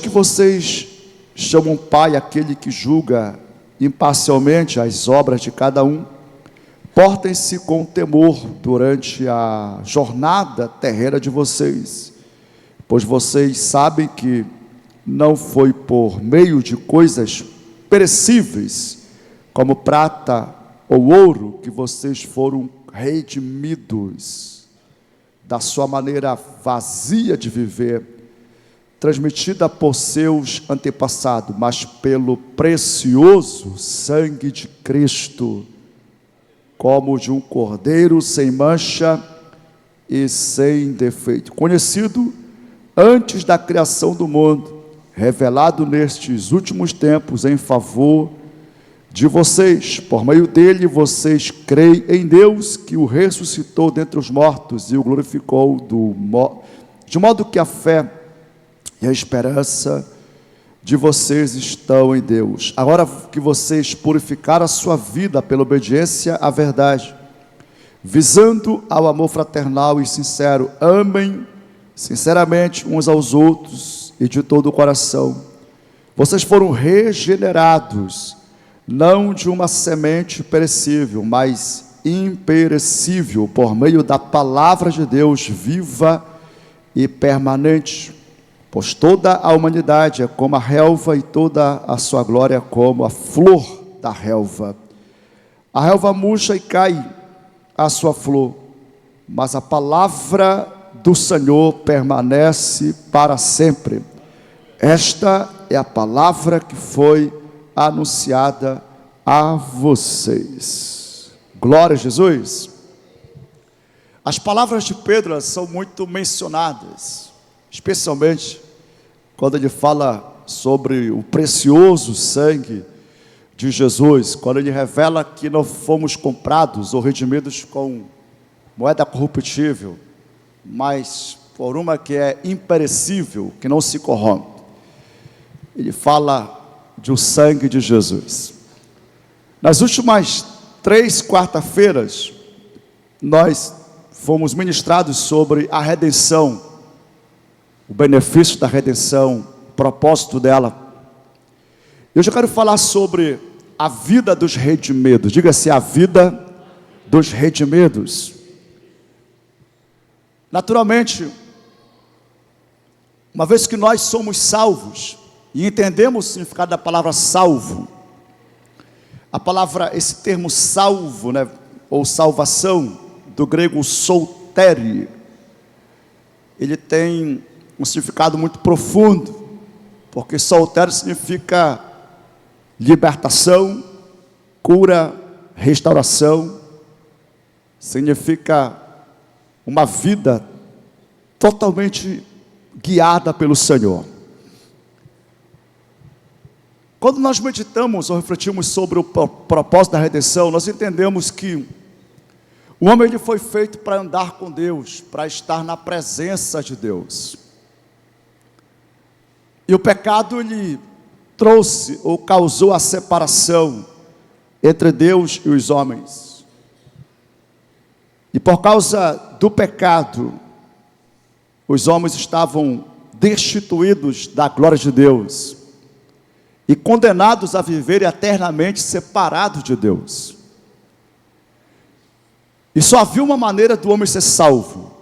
que vocês chamam Pai aquele que julga imparcialmente as obras de cada um, portem-se com temor durante a jornada terrena de vocês, pois vocês sabem que não foi por meio de coisas perecíveis, como prata ou ouro, que vocês foram redimidos da sua maneira vazia de viver, transmitida por seus antepassados, mas pelo precioso sangue de Cristo, como de um cordeiro sem mancha e sem defeito, conhecido antes da criação do mundo, revelado nestes últimos tempos em favor de vocês. Por meio dele vocês creem em Deus, que o ressuscitou dentre os mortos e o glorificou, de modo que a fé e a esperança de vocês estão em Deus. Agora que vocês purificaram a sua vida pela obediência à verdade, visando ao amor fraternal e sincero, amem sinceramente uns aos outros e de todo o coração. Vocês foram regenerados, não de uma semente perecível, mas imperecível, por meio da palavra de Deus viva e permanente. Pois toda a humanidade é como a relva e toda a sua glória é como a flor da relva. A relva murcha e cai a sua flor, mas a palavra do Senhor permanece para sempre. Esta é a palavra que foi anunciada a vocês. Glória a Jesus. As palavras de Pedro são muito mencionadas, especialmente quando ele fala sobre o precioso sangue de Jesus, quando ele revela que não fomos comprados ou redimidos com moeda corruptível, mas por uma que é imperecível, que não se corrompe. Ele fala do sangue de Jesus. Nas últimas 3 quarta-feiras, nós fomos ministrados sobre a redenção, o benefício da redenção, o propósito dela. Eu já quero falar sobre a vida dos redimidos. Diga-se, a vida dos redimidos. Naturalmente, uma vez que nós somos salvos e entendemos o significado da palavra salvo, a palavra, esse termo salvo, né, ou salvação, do grego soltere, ele tem um significado muito profundo, porque soltere significa libertação, cura, restauração, significa uma vida totalmente guiada pelo Senhor. Quando nós meditamos ou refletimos sobre o propósito da redenção, nós entendemos que o homem ele foi feito para andar com Deus, para estar na presença de Deus. E o pecado ele trouxe ou causou a separação entre Deus e os homens. E por causa do pecado, os homens estavam destituídos da glória de Deus e condenados a viver eternamente separados de Deus. E só havia uma maneira do homem ser salvo,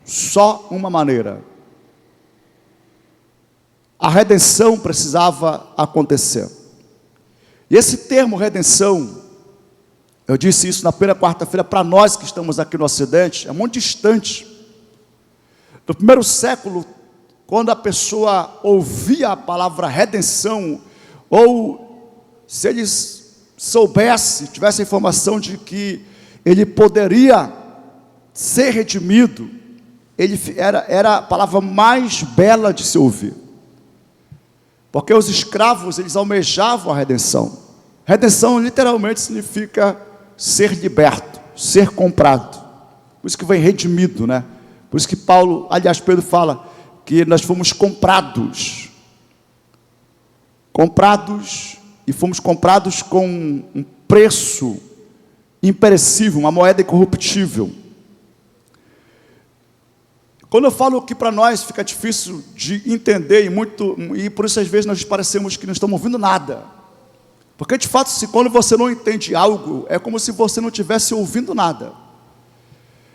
só uma maneira. A redenção precisava acontecer. E esse termo redenção, eu disse isso na primeira quarta-feira, para nós que estamos aqui no Ocidente, é muito distante. No primeiro século, quando a pessoa ouvia a palavra redenção, ou se eles soubessem, tivessem a informação de que ele poderia ser redimido, era a palavra mais bela de se ouvir. Porque os escravos, eles almejavam a redenção. Redenção literalmente significa ser liberto, ser comprado. Por isso que vem redimido, né? Por isso que Paulo, aliás, Pedro fala que nós fomos comprados. Comprados, e fomos comprados com um preço imperecível, uma moeda incorruptível. Quando eu falo que para nós fica difícil de entender e por isso às vezes nós parecemos que não estamos ouvindo nada. Porque de fato, quando você não entende algo, é como se você não estivesse ouvindo nada.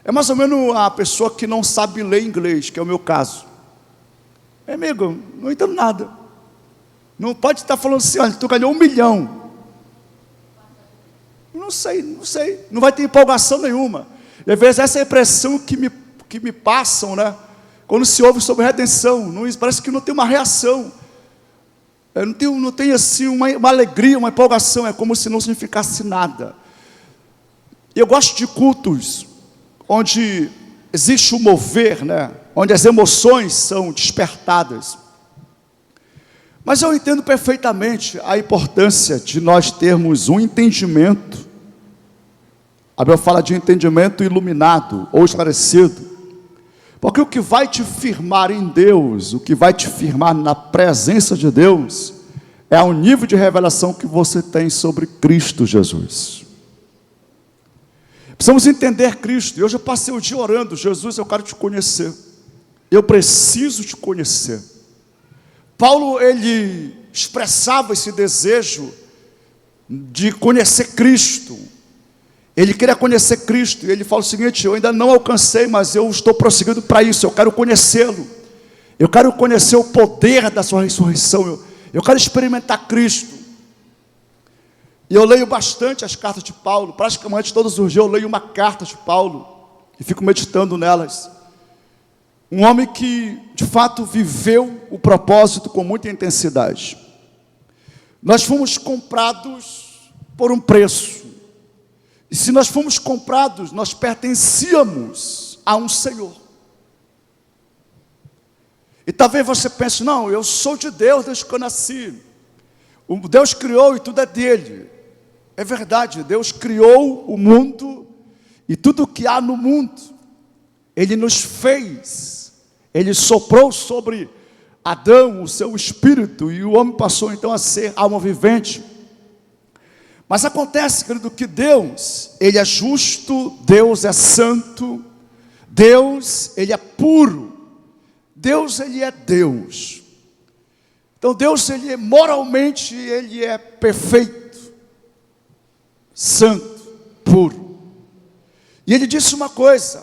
É mais ou menos a pessoa que não sabe ler inglês, que é o meu caso. Amigo, não entendo nada. Não pode estar falando assim, olha, tu ganhou 1 milhão. Não sei. Não vai ter empolgação nenhuma. E às vezes essa é a impressão que me passam, né? Quando se ouve sobre redenção, parece que não tem uma reação. Não tem assim uma alegria, uma empolgação, é como se não significasse nada. Eu gosto de cultos onde existe o mover, né? Onde as emoções são despertadas. Mas eu entendo perfeitamente a importância de nós termos um entendimento. A Bíblia fala de entendimento iluminado ou esclarecido. Porque o que vai te firmar em Deus, o que vai te firmar na presença de Deus, é o nível de revelação que você tem sobre Cristo Jesus. Precisamos entender Cristo. E hoje eu passei o dia orando, Jesus, eu quero te conhecer. Eu preciso te conhecer. Paulo, ele expressava esse desejo de conhecer Cristo. Ele queria conhecer Cristo, e ele fala o seguinte: eu ainda não alcancei, mas eu estou prosseguindo para isso, eu quero conhecê-lo, eu quero conhecer o poder da sua ressurreição, eu quero experimentar Cristo. E eu leio bastante as cartas de Paulo, praticamente todos os dias eu leio uma carta de Paulo, e fico meditando nelas. Um homem que, de fato, viveu o propósito com muita intensidade. Nós fomos comprados por um preço. E se nós fomos comprados, nós pertencíamos a um Senhor. E talvez você pense, não, eu sou de Deus desde que eu nasci. O Deus criou e tudo é dele. É verdade, Deus criou o mundo e tudo o que há no mundo. Ele nos fez. Ele soprou sobre Adão o seu espírito e o homem passou então a ser alma vivente. Mas acontece, querido, que Deus, Ele é justo, Deus é santo, Deus, Ele é puro, Deus, Ele é Deus. Então Deus, Ele é moralmente, Ele é perfeito, santo, puro. E Ele disse uma coisa: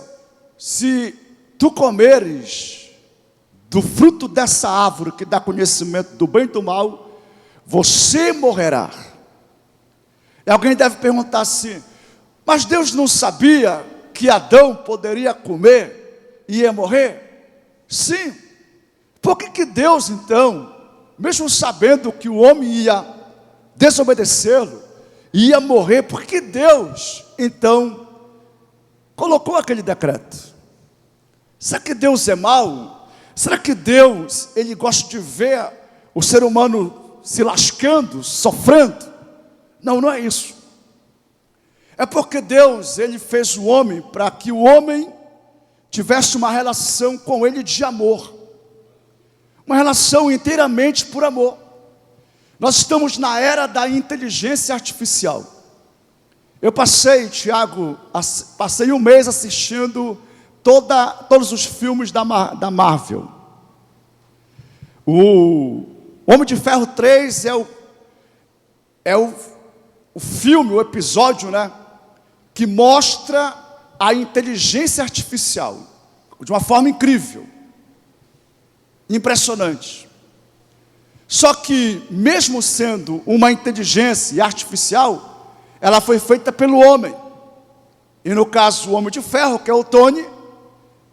se tu comeres do fruto dessa árvore que dá conhecimento do bem e do mal, você morrerá. E alguém deve perguntar assim: mas Deus não sabia que Adão poderia comer e ia morrer? Sim. Por que Deus então, mesmo sabendo que o homem ia desobedecê-lo, ia morrer, por que Deus então colocou aquele decreto? Será que Deus é mau? Será que Deus, Ele gosta de ver o ser humano se lascando, sofrendo? Não, não é isso. É porque Deus, Ele fez o homem para que o homem tivesse uma relação com Ele de amor. Uma relação inteiramente por amor. Nós estamos na era da inteligência artificial. Eu passei, Tiago, passei um mês assistindo todos os filmes da Marvel. O Homem de Ferro 3 é o filme, o episódio, né, que mostra a inteligência artificial de uma forma incrível, impressionante. Só que, mesmo sendo uma inteligência artificial, ela foi feita pelo homem. E no caso, o Homem de Ferro, que é o Tony,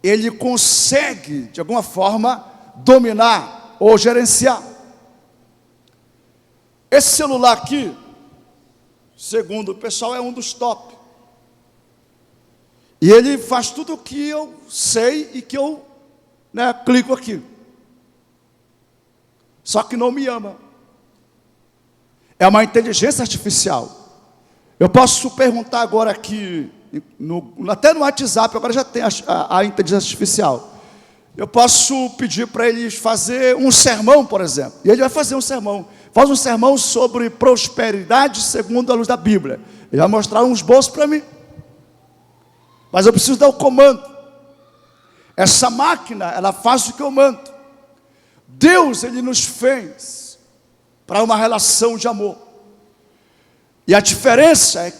ele consegue, de alguma forma, dominar ou gerenciar. Esse celular aqui, segundo o pessoal, é um dos top. E ele faz tudo o que eu sei e que eu, clico aqui. Só que não me ama. É uma inteligência artificial. Eu posso perguntar agora aqui, até no WhatsApp, agora já tem a inteligência artificial. Eu posso pedir para eles fazer um sermão, por exemplo. E ele vai fazer um sermão. Faz um sermão sobre prosperidade segundo a luz da Bíblia. Ele vai mostrar uns bolsos para mim. Mas eu preciso dar o comando. Essa máquina, ela faz o que eu mando. Deus, Ele nos fez para uma relação de amor. E a diferença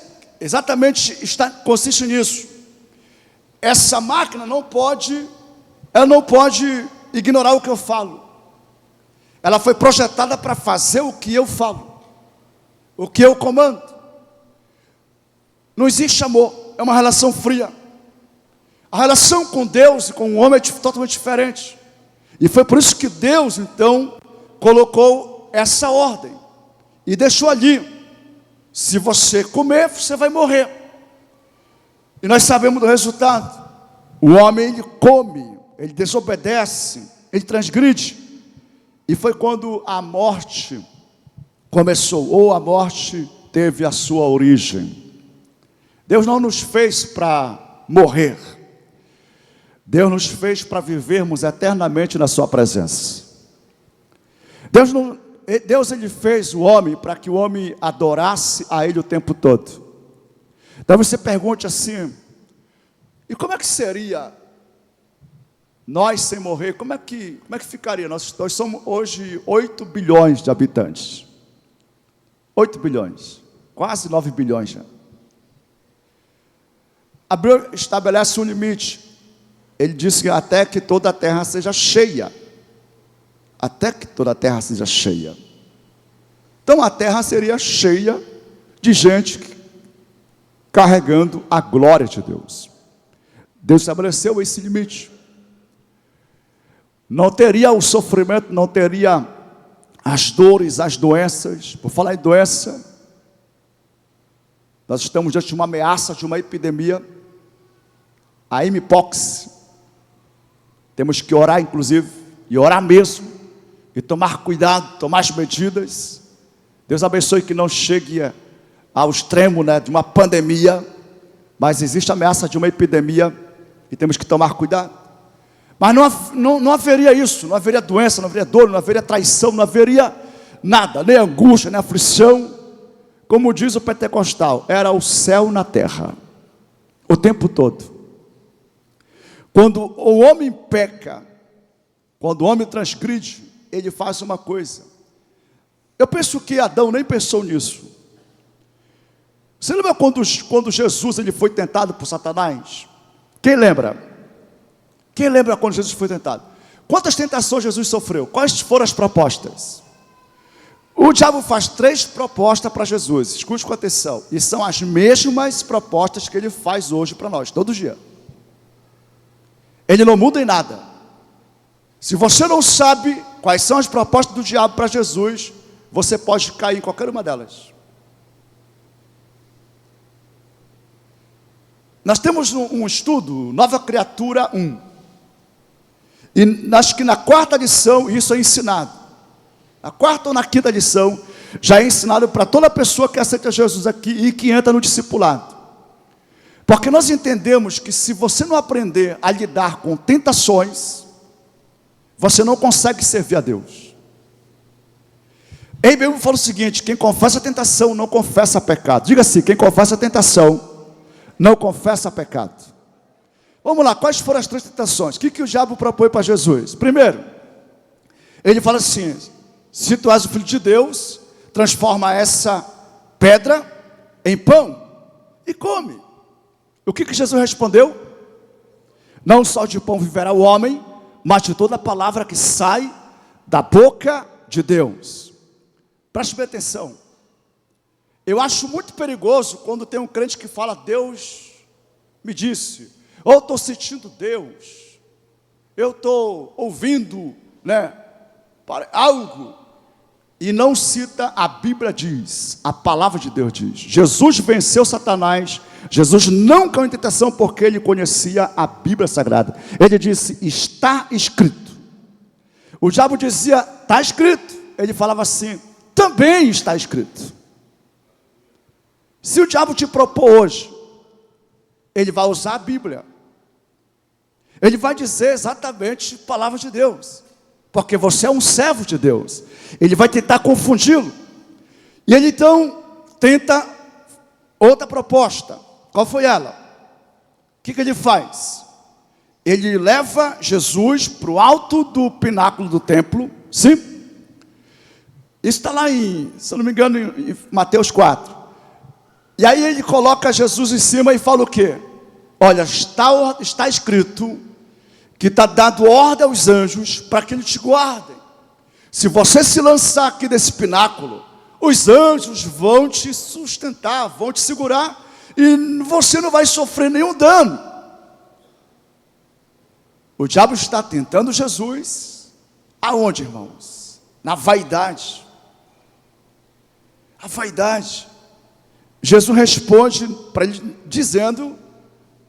consiste nisso. Essa máquina ela não pode ignorar o que eu falo. Ela foi projetada para fazer o que eu falo, o que eu comando. Não existe amor, é uma relação fria. A relação com Deus e com o homem é totalmente diferente. E foi por isso que Deus, então, colocou essa ordem e deixou ali: se você comer, você vai morrer. E nós sabemos do resultado. O homem, ele come, ele desobedece, ele transgride. E foi quando a morte começou, ou a morte teve a sua origem. Deus não nos fez para morrer. Deus nos fez para vivermos eternamente na sua presença. Deus ele fez o homem para que o homem adorasse a Ele o tempo todo. Então você pergunte assim: e como é que seria nós sem morrer? Como é que ficaria? Nós somos hoje 8 bilhões de habitantes. 8 bilhões, quase 9 bilhões já. A Bíblia estabelece um limite. Ele diz que até que toda a terra seja cheia. Até que toda a terra seja cheia. Então a terra seria cheia de gente carregando a glória de Deus. Deus estabeleceu esse limite. Não teria o sofrimento, não teria as dores, as doenças. Por falar em doença, nós estamos diante de uma ameaça, de uma epidemia, a mpox. Temos que orar, inclusive, e orar mesmo, e tomar cuidado, tomar as medidas. Deus abençoe que não chegue ao extremo, de uma pandemia, mas existe a ameaça de uma epidemia, e temos que tomar cuidado. Mas não haveria isso, não haveria doença, não haveria dor, não haveria traição, não haveria nada, nem angústia, nem aflição. Como diz o pentecostal, era o céu na terra, o tempo todo. Quando o homem peca, quando o homem transgride, ele faz uma coisa. Eu penso que Adão nem pensou nisso. Você lembra quando Jesus ele foi tentado por Satanás? Quem lembra? Quem lembra quando Jesus foi tentado? Quantas tentações Jesus sofreu? Quais foram as propostas? O diabo faz 3 propostas para Jesus. Escute com atenção. E são as mesmas propostas que ele faz hoje para nós, todo dia. Ele não muda em nada. Se você não sabe quais são as propostas do diabo para Jesus, você pode cair em qualquer uma delas. Nós temos um estudo, Nova Criatura 1. E acho que na 4ª lição isso é ensinado. Na 4ª ou na 5ª lição já é ensinado para toda pessoa que aceita Jesus aqui e que entra no discipulado. Porque nós entendemos que se você não aprender a lidar com tentações, você não consegue servir a Deus. Ei, Bíblia fala o seguinte: quem confessa a tentação não confessa pecado. Diga assim: quem confessa a tentação não confessa pecado. Vamos lá, quais foram as 3 tentações? O que o diabo propõe para Jesus? Primeiro, ele fala assim: se tu és o Filho de Deus, transforma essa pedra em pão e come. O que Jesus respondeu? Não só de pão viverá o homem, mas de toda a palavra que sai da boca de Deus. Preste bem atenção. Eu acho muito perigoso quando tem um crente que fala: Deus me disse, ou estou sentindo Deus, eu estou ouvindo algo, e não cita a Bíblia diz, a palavra de Deus diz. Jesus venceu Satanás. Jesus não caiu em tentação porque ele conhecia a Bíblia Sagrada. Ele disse: está escrito. O diabo dizia: está escrito. Ele falava assim: também está escrito. Se o diabo te propor hoje, ele vai usar a Bíblia. Ele vai dizer exatamente a palavra de Deus, porque você é um servo de Deus. Ele vai tentar confundi-lo. E ele então tenta outra proposta. Qual foi ela? O que ele faz? ele leva Jesus para o alto do pináculo do templo, sim? Isso está lá se eu não me engano, em Mateus 4. E aí ele coloca Jesus em cima e fala o quê? Olha, está escrito que está dado ordem aos anjos para que eles te guardem. Se você se lançar aqui desse pináculo, os anjos vão te sustentar, vão te segurar, e você não vai sofrer nenhum dano. O diabo está tentando Jesus, aonde, irmãos? Na vaidade. A vaidade. Jesus responde para ele dizendo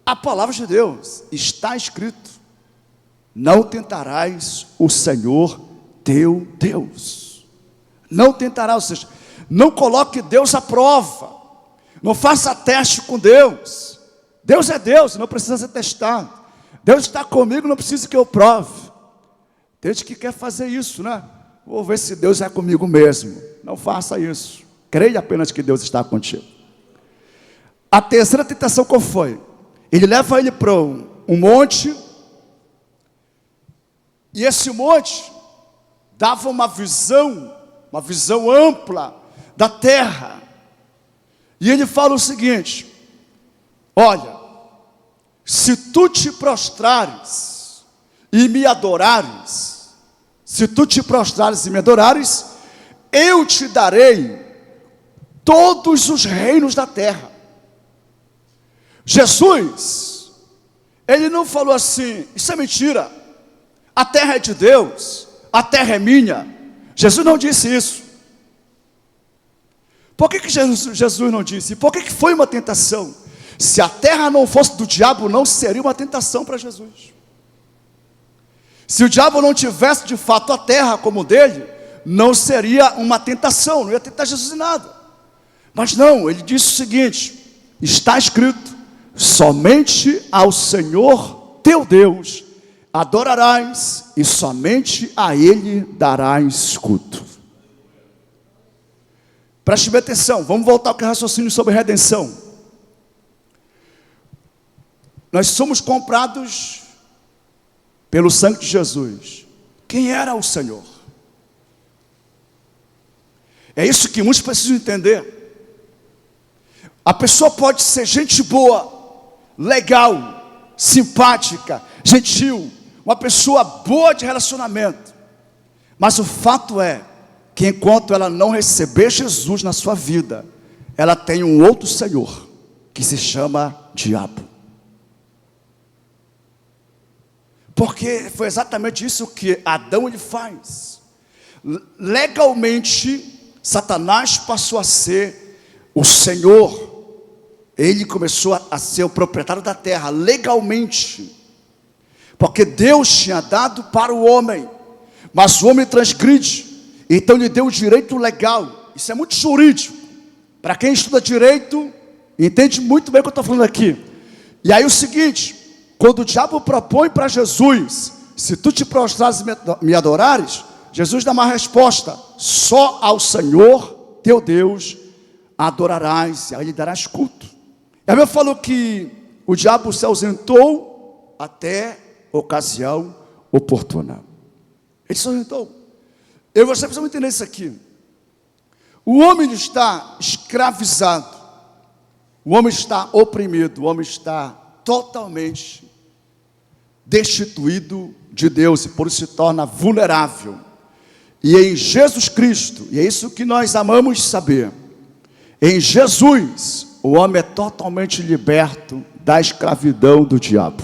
a palavra de Deus, está escrito, não tentarás o Senhor teu Deus. Não tentarás, ou seja, não coloque Deus à prova, não faça teste com Deus. Deus é Deus, não precisa ser testado. Deus está comigo, não precisa que eu prove. Tem gente que quer fazer isso, né? Vou ver se Deus é comigo mesmo. Não faça isso. Creia apenas que Deus está contigo. A terceira tentação qual foi? Ele leva ele para um monte, e esse monte dava uma visão ampla da terra. E ele fala o seguinte: olha, se tu te prostrares e me adorares, eu te darei todos os reinos da terra. Jesus, ele não falou assim, isso é mentira, a terra é de Deus, a terra é minha. Jesus não disse isso. Por que Jesus não disse? Por que foi uma tentação? Se a terra não fosse do diabo, não seria uma tentação para Jesus. Se o diabo não tivesse de fato a terra como dele, não seria uma tentação, não ia tentar Jesus em nada. Mas não, ele disse o seguinte: está escrito, somente ao Senhor teu Deus adorarás, e somente a Ele darás culto. Preste bem atenção, vamos voltar ao raciocínio sobre redenção. Nós somos comprados pelo sangue de Jesus. Quem era o Senhor? É isso que muitos precisam entender. A pessoa pode ser gente boa, legal, simpática, gentil, uma pessoa boa de relacionamento, mas o fato é que enquanto ela não receber Jesus na sua vida, ela tem um outro senhor, que se chama diabo. Porque foi exatamente isso que Adão ele faz. Legalmente, Satanás passou a ser o senhor. Ele começou a ser o proprietário da terra, legalmente. Porque Deus tinha dado para o homem, mas o homem transgride. Então lhe deu o direito legal. Isso é muito jurídico. Para quem estuda direito, entende muito bem o que eu estou falando aqui. E aí o seguinte, quando o diabo propõe para Jesus, se tu te prostrares e me adorares, Jesus dá uma resposta: só ao Senhor teu Deus adorarás, e aí lhe darás culto. E aí eu falo que o diabo se ausentou até ocasião oportuna. Ele se ausentou. Eu e você precisamos entender isso aqui. O homem está escravizado, o homem está oprimido, o homem está totalmente destituído de Deus, e por isso se torna vulnerável. E em Jesus Cristo, e é isso que nós amamos saber, em Jesus, o homem é totalmente liberto da escravidão do diabo.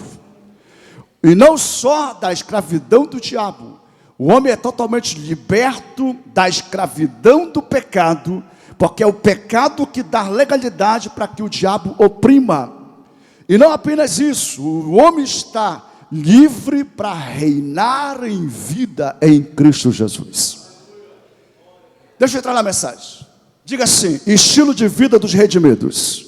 E não só da escravidão do diabo, o homem é totalmente liberto da escravidão do pecado, porque é o pecado que dá legalidade para que o diabo oprima. E não apenas isso, o homem está livre para reinar em vida em Cristo Jesus. Deixa eu entrar na mensagem. Diga assim: estilo de vida dos redimidos.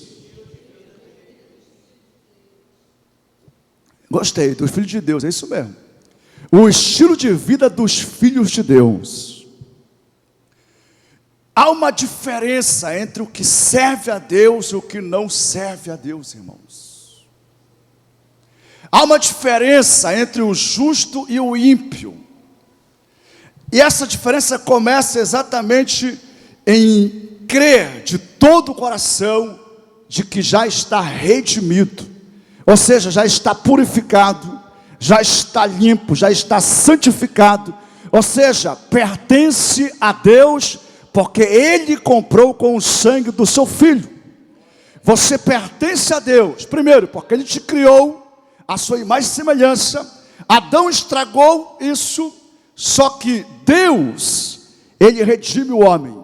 Gostei, dos filhos de Deus, é isso mesmo. O estilo de vida dos filhos de Deus. Há uma diferença entre o que serve a Deus e o que não serve a Deus, irmãos. Há uma diferença entre o justo e o ímpio. E essa diferença começa exatamente em crer de todo o coração de que já está redimido, ou seja, já está purificado, já está limpo, já está santificado, ou seja, pertence a Deus, porque Ele comprou com o sangue do seu Filho. Você pertence a Deus, primeiro, porque Ele te criou a sua imagem e semelhança. Adão estragou isso, só que Deus, Ele redime o homem.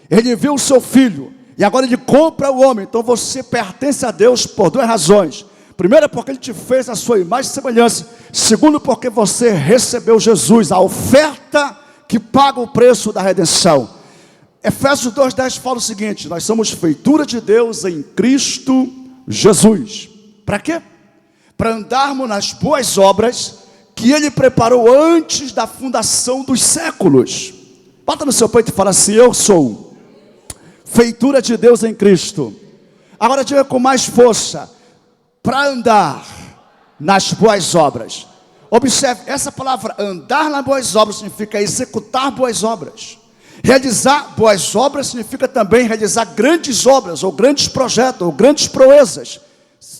Ele enviou o seu Filho, e agora Ele compra o homem. Então você pertence a Deus por duas razões. Primeiro, porque Ele te fez a sua imagem e semelhança. Segundo, porque você recebeu Jesus, a oferta que paga o preço da redenção. Efésios 2:10 fala o seguinte: nós somos feitura de Deus em Cristo Jesus. Para quê? Para andarmos nas boas obras que Ele preparou antes da fundação dos séculos. Bota no seu peito e fala assim: eu sou feitura de Deus em Cristo. Agora diga com mais força: para andar nas boas obras. Observe, essa palavra andar nas boas obras significa executar boas obras. Realizar boas obras significa também realizar grandes obras, ou grandes projetos, ou grandes proezas.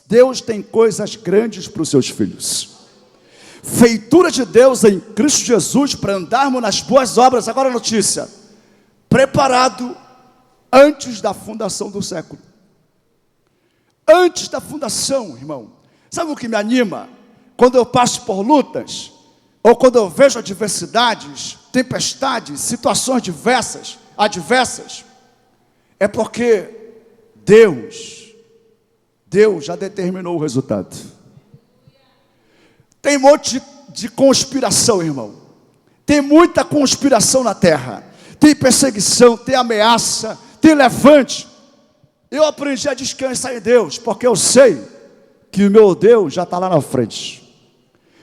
Deus tem coisas grandes para os seus filhos. Feitura de Deus em Cristo Jesus, para andarmos nas boas obras. Agora a notícia: preparado antes da fundação do século. Antes da fundação, irmão. Sabe o que me anima? Quando eu passo por lutas, ou quando eu vejo adversidades, tempestades, situações adversas, é porque Deus já determinou o resultado. Tem um monte de conspiração, irmão. Tem muita conspiração na terra. Tem perseguição, tem ameaça, tem levante. Eu aprendi a descansar em Deus, porque eu sei que o meu Deus já está lá na frente.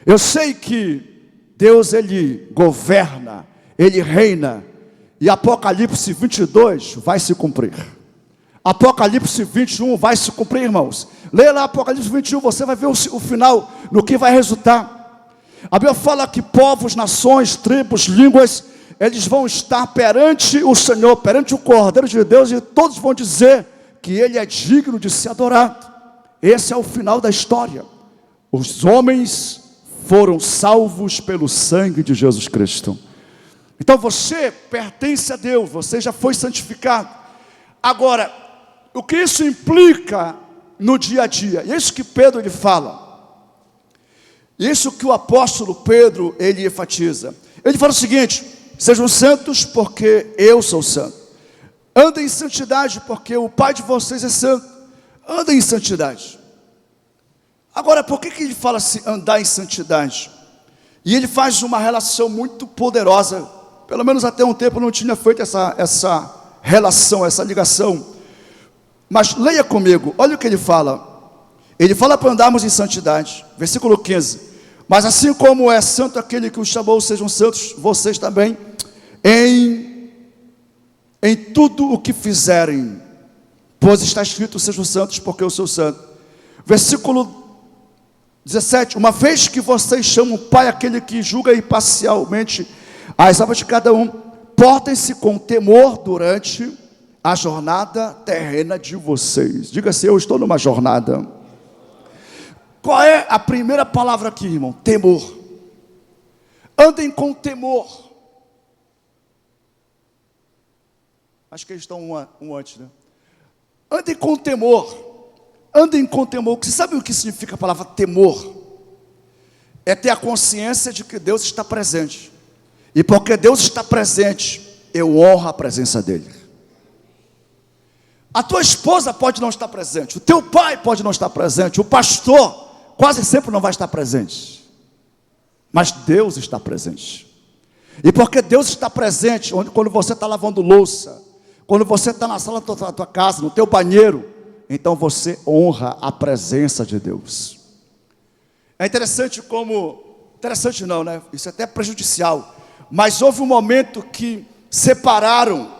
Eu sei que Deus, Ele governa, Ele reina, e Apocalipse 22 vai se cumprir. Apocalipse 21 vai se cumprir, irmãos. Leia lá Apocalipse 21, você vai ver o final, no que vai resultar. A Bíblia fala que povos, nações, tribos, línguas, eles vão estar perante o Senhor, perante o Cordeiro de Deus, e todos vão dizer que Ele é digno de ser adorado. Esse é o final da história. Os homens foram salvos pelo sangue de Jesus Cristo. Então você pertence a Deus, você já foi santificado. Agora, o que isso implica no dia a dia? E é isso que Pedro ele fala. Isso que o apóstolo Pedro ele enfatiza. Ele fala o seguinte: sejam santos porque eu sou santo. Andem em santidade porque o Pai de vocês é santo. Andem em santidade. Agora, por que ele fala assim, andar em santidade? E ele faz uma relação muito poderosa. Pelo menos até um tempo eu não tinha feito essa relação, essa ligação. Mas leia comigo, olha o que ele fala. Ele fala para andarmos em santidade. Versículo 15. Mas assim como é santo aquele que os chamou, sejam santos vocês também, em tudo o que fizerem. Pois está escrito, sejam santos porque eu sou santo. Versículo 17, uma vez que vocês chamam Pai aquele que julga imparcialmente as obras de cada um, portem-se com temor durante a jornada terrena de vocês. Diga assim: eu estou numa jornada. Qual é a primeira palavra aqui, irmão? Temor. Andem com temor. Acho que eles estão um antes, né? Andem com temor. Andem com temor. Você sabe o que significa a palavra temor? É ter a consciência de que Deus está presente. E porque Deus está presente, eu honro a presença dEle. A tua esposa pode não estar presente, o teu pai pode não estar presente, o pastor quase sempre não vai estar presente. Mas Deus está presente. E porque Deus está presente, quando você está lavando louça, quando você está na sala da tua casa, no teu banheiro, então você honra a presença de Deus. É interessante interessante não, né? Isso é até prejudicial. Mas houve um momento que separaram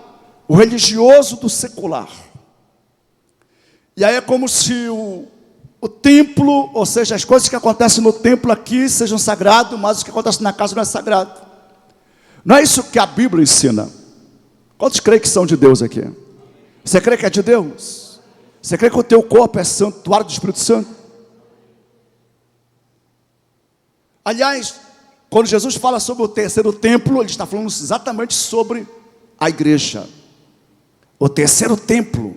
o religioso do secular. E aí é como se o o templo, ou seja, as coisas que acontecem no templo aqui sejam sagradas, mas o que acontece na casa não é sagrado. Não é isso que a Bíblia ensina. Quantos creem que são de Deus aqui? Você crê que é de Deus? Você crê que o teu corpo é santuário do Espírito Santo? Aliás, quando Jesus fala sobre o terceiro templo, ele está falando exatamente sobre a igreja. O terceiro templo.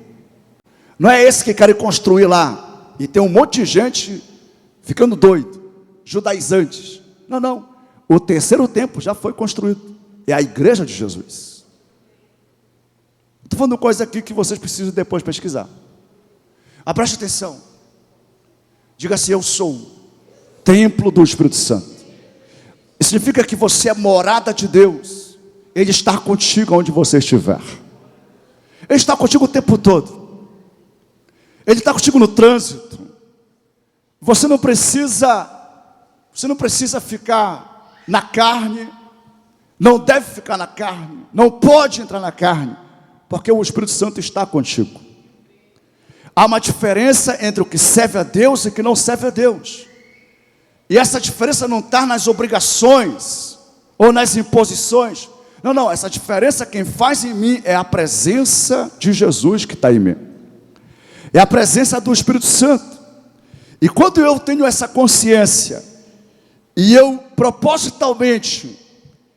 Não é esse que querem construir lá. E tem um monte de gente ficando doido, judaizantes. Não, não. O terceiro templo já foi construído. É a igreja de Jesus. Estou falando coisa aqui que vocês precisam depois pesquisar. Mas preste atenção. Diga assim: eu sou templo do Espírito Santo. Isso significa que você é morada de Deus. Ele está contigo onde você estiver. Ele está contigo o tempo todo. Ele está contigo no trânsito. Você não precisa ficar na carne. Não deve ficar na carne. Não pode entrar na carne, porque o Espírito Santo está contigo. Há uma diferença entre o que serve a Deus e o que não serve a Deus. E essa diferença não está nas obrigações ou nas imposições. Não, não, essa diferença quem faz em mim é a presença de Jesus que está em mim. É a presença do Espírito Santo. E quando eu tenho essa consciência, e eu propositalmente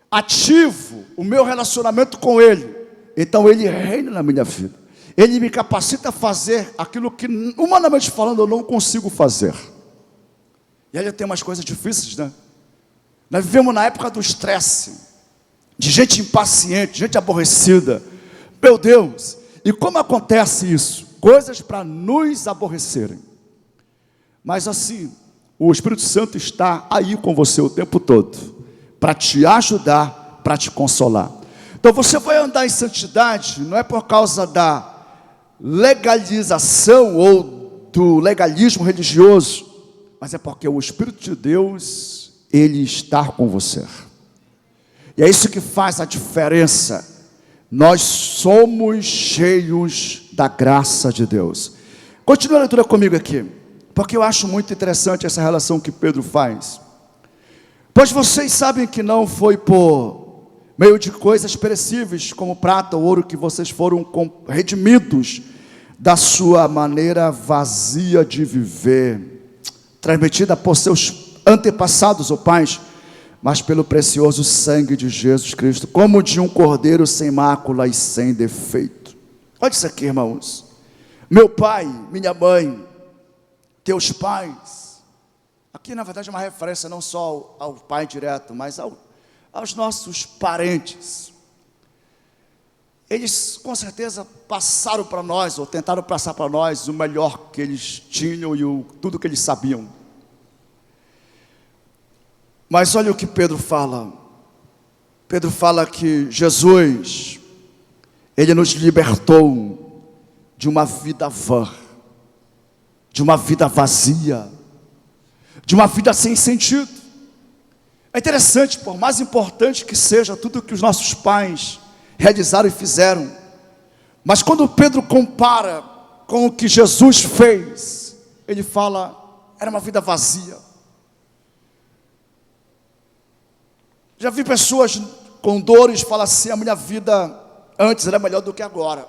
ativo o meu relacionamento com Ele, então Ele reina na minha vida. Ele me capacita a fazer aquilo que, humanamente falando, eu não consigo fazer. E aí tem umas coisas difíceis, né? Nós vivemos na época do estresse, de gente impaciente, gente aborrecida. Meu Deus, e como acontece isso? Coisas para nos aborrecerem. Mas assim, o Espírito Santo está aí com você o tempo todo, para te ajudar, para te consolar. Então você vai andar em santidade, não é por causa da legalização ou do legalismo religioso, mas é porque o Espírito de Deus, Ele está com você. E é isso que faz a diferença. Nós somos cheios da graça de Deus. Continua a leitura comigo aqui, porque eu acho muito interessante essa relação que Pedro faz. Pois vocês sabem que não foi por meio de coisas perecíveis, como prata ou ouro, que vocês foram redimidos da sua maneira vazia de viver, transmitida por seus antepassados ou pais, mas pelo precioso sangue de Jesus Cristo, como de um cordeiro sem mácula e sem defeito. Olha isso aqui, irmãos. Meu pai, minha mãe, teus pais. Aqui na verdade é uma referência não só ao pai direto, mas aos nossos parentes. Eles com certeza passaram para nós, ou tentaram passar para nós o melhor que eles tinham e tudo que eles sabiam. Mas olha o que Pedro fala. Pedro fala que Jesus, Ele nos libertou de uma vida vã, de uma vida vazia, de uma vida sem sentido. É interessante, por mais importante que seja tudo que os nossos pais realizaram e fizeram, mas quando Pedro compara com o que Jesus fez, ele fala, era uma vida vazia. Já vi pessoas com dores falar assim, a minha vida antes era melhor do que agora.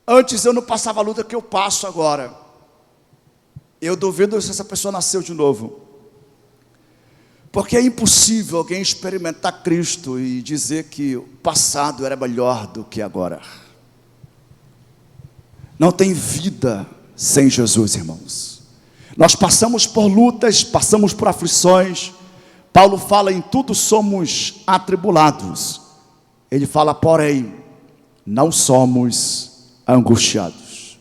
Antes eu não passava a luta que eu passo agora. Eu duvido se essa pessoa nasceu de novo. Porque é impossível alguém experimentar Cristo e dizer que o passado era melhor do que agora. Não tem vida sem Jesus, irmãos. Nós passamos por lutas, passamos por aflições. Paulo fala, em tudo somos atribulados. Ele fala, porém, não somos angustiados.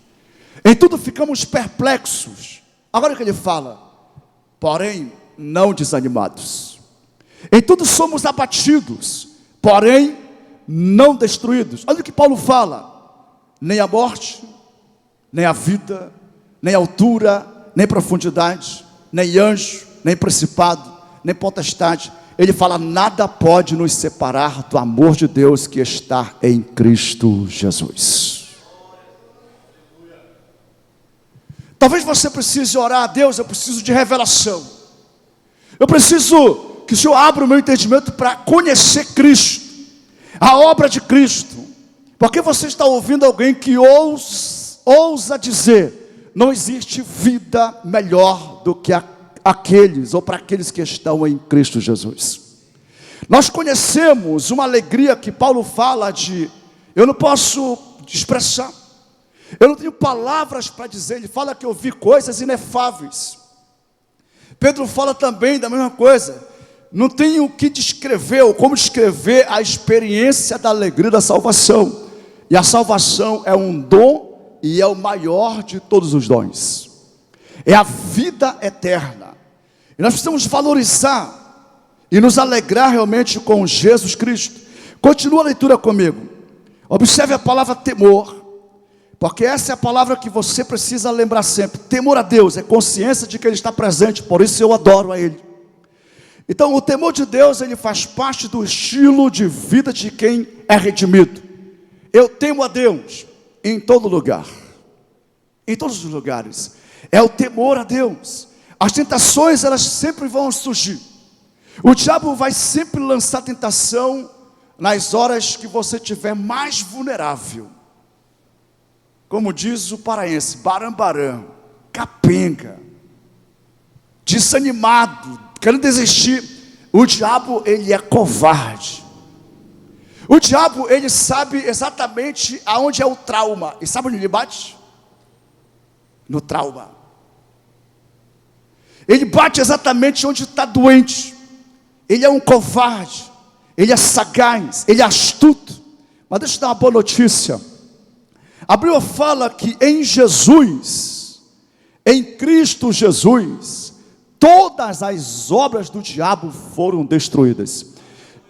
Em tudo ficamos perplexos. Agora o que ele fala? Porém, não desanimados. Em tudo somos abatidos, porém, não destruídos. Olha o que Paulo fala. Nem a morte, nem a vida, nem a altura, nem profundidade, nem anjo, nem principado, nem potestade. Ele fala, nada pode nos separar do amor de Deus que está em Cristo Jesus. Talvez você precise orar a Deus, eu preciso de revelação. Eu preciso que o Senhor abra o meu entendimento para conhecer Cristo, a obra de Cristo. Porque você está ouvindo alguém que ousa dizer, não existe vida melhor do que aqueles, ou para aqueles que estão em Cristo Jesus. Nós conhecemos uma alegria que Paulo fala de, eu não posso expressar, eu não tenho palavras para dizer. Ele fala que eu vi coisas inefáveis. Pedro fala também da mesma coisa, não tenho o que descrever, ou como descrever a experiência da alegria da salvação. E a salvação é um dom, e é o maior de todos os dons, é a vida eterna, e nós precisamos valorizar, e nos alegrar realmente com Jesus Cristo. Continua a leitura comigo, observe a palavra temor, porque essa é a palavra que você precisa lembrar sempre. Temor a Deus é consciência de que Ele está presente, por isso eu adoro a Ele. Então o temor de Deus, ele faz parte do estilo de vida de quem é redimido. Eu temo a Deus em todo lugar, em todos os lugares, é o temor a Deus. As tentações, elas sempre vão surgir, o diabo vai sempre lançar tentação nas horas que você estiver mais vulnerável, como diz o paraense, barambaram, capenga, desanimado, querendo desistir. O diabo, ele é covarde. O diabo, ele sabe exatamente aonde é o trauma. E sabe onde ele bate? No trauma. Ele bate exatamente onde está doente. Ele é um covarde. Ele é sagaz. Ele é astuto. Mas deixa eu dar uma boa notícia. A Bíblia fala que em Jesus, em Cristo Jesus, todas as obras do diabo foram destruídas.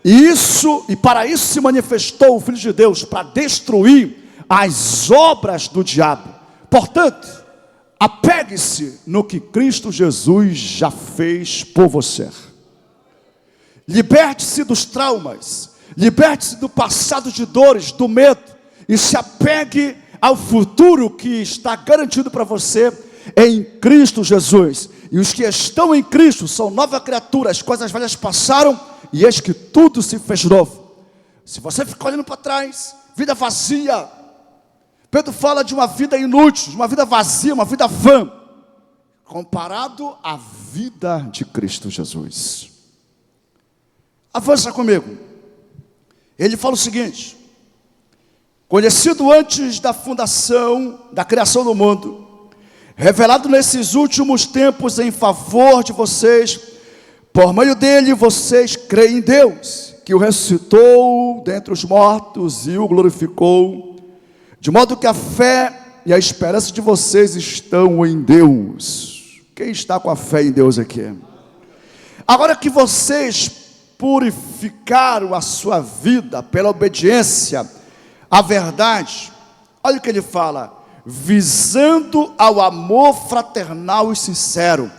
E para isso se manifestou o Filho de Deus, para destruir as obras do diabo. Portanto, apegue-se no que Cristo Jesus já fez por você. Liberte-se dos traumas, liberte-se do passado de dores, do medo, e se apegue ao futuro que está garantido para você em Cristo Jesus. E os que estão em Cristo são nova criatura, as coisas velhas passaram, e eis que tudo se fez novo. Se você ficar olhando para trás, vida vazia, Pedro fala de uma vida inútil, de uma vida vazia, uma vida vã, comparado à vida de Cristo Jesus. Avança comigo. Ele fala o seguinte: conhecido antes da fundação, da criação do mundo, revelado nesses últimos tempos em favor de vocês, por meio dele vocês creem em Deus, que o ressuscitou dentre os mortos e o glorificou, de modo que a fé e a esperança de vocês estão em Deus. Quem está com a fé em Deus aqui? Agora que vocês purificaram a sua vida pela obediência à verdade, olha o que ele fala: visando ao amor fraternal e sincero,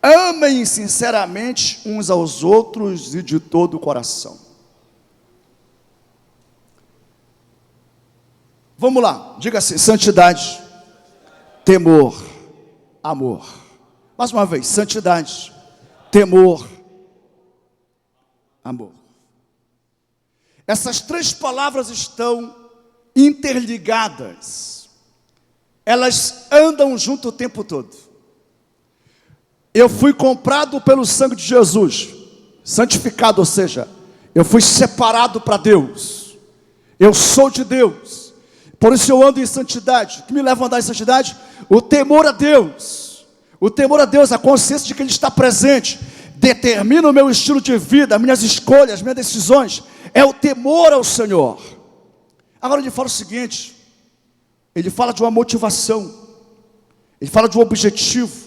amem sinceramente uns aos outros e de todo o coração. Vamos lá, diga assim: santidade, temor, amor. Mais uma vez: santidade, temor, amor. Essas três palavras estão interligadas, elas andam junto o tempo todo. Eu fui comprado pelo sangue de Jesus, santificado, ou seja, eu fui separado para Deus, eu sou de Deus, por isso eu ando em santidade. O que me leva a andar em santidade? O temor a Deus, a consciência de que Ele está presente, determina o meu estilo de vida, minhas escolhas, minhas decisões, é o temor ao Senhor. Agora ele fala o seguinte, ele fala de uma motivação, ele fala de um objetivo.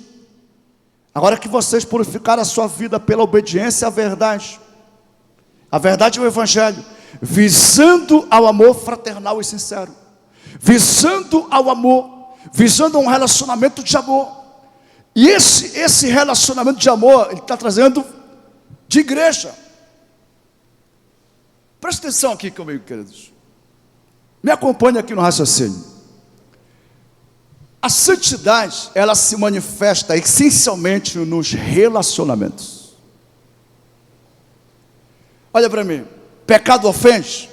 Agora que vocês purificaram a sua vida pela obediência à verdade, a verdade é o Evangelho, visando ao amor fraternal e sincero, visando ao amor, visando a um relacionamento de amor. E esse relacionamento de amor, ele está trazendo de igreja. Presta atenção aqui comigo, queridos. Me acompanhe aqui no raciocínio. A santidade, ela se manifesta essencialmente nos relacionamentos. Olha para mim, pecado ofende?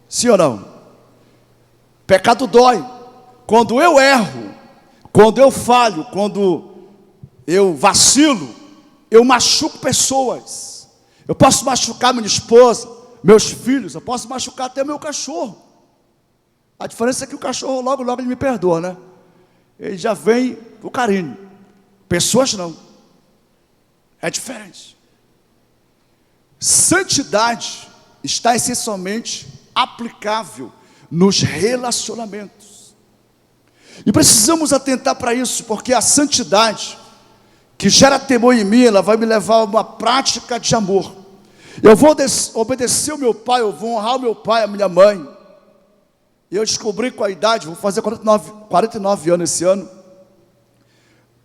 Sim ou não? Pecado dói. Quando eu erro, quando eu falho, quando eu vacilo, eu machuco pessoas. Eu posso machucar minha esposa, meus filhos, eu posso machucar até meu cachorro. A diferença é que o cachorro logo ele me perdoa, né? Ele já vem com carinho. Pessoas não. É diferente. Santidade está essencialmente aplicável nos relacionamentos. E precisamos atentar para isso, porque a santidade que gera temor em mim, ela vai me levar a uma prática de amor. Eu vou obedecer o meu pai, eu vou honrar o meu pai, a minha mãe. E eu descobri com a idade, vou fazer 49 anos esse ano.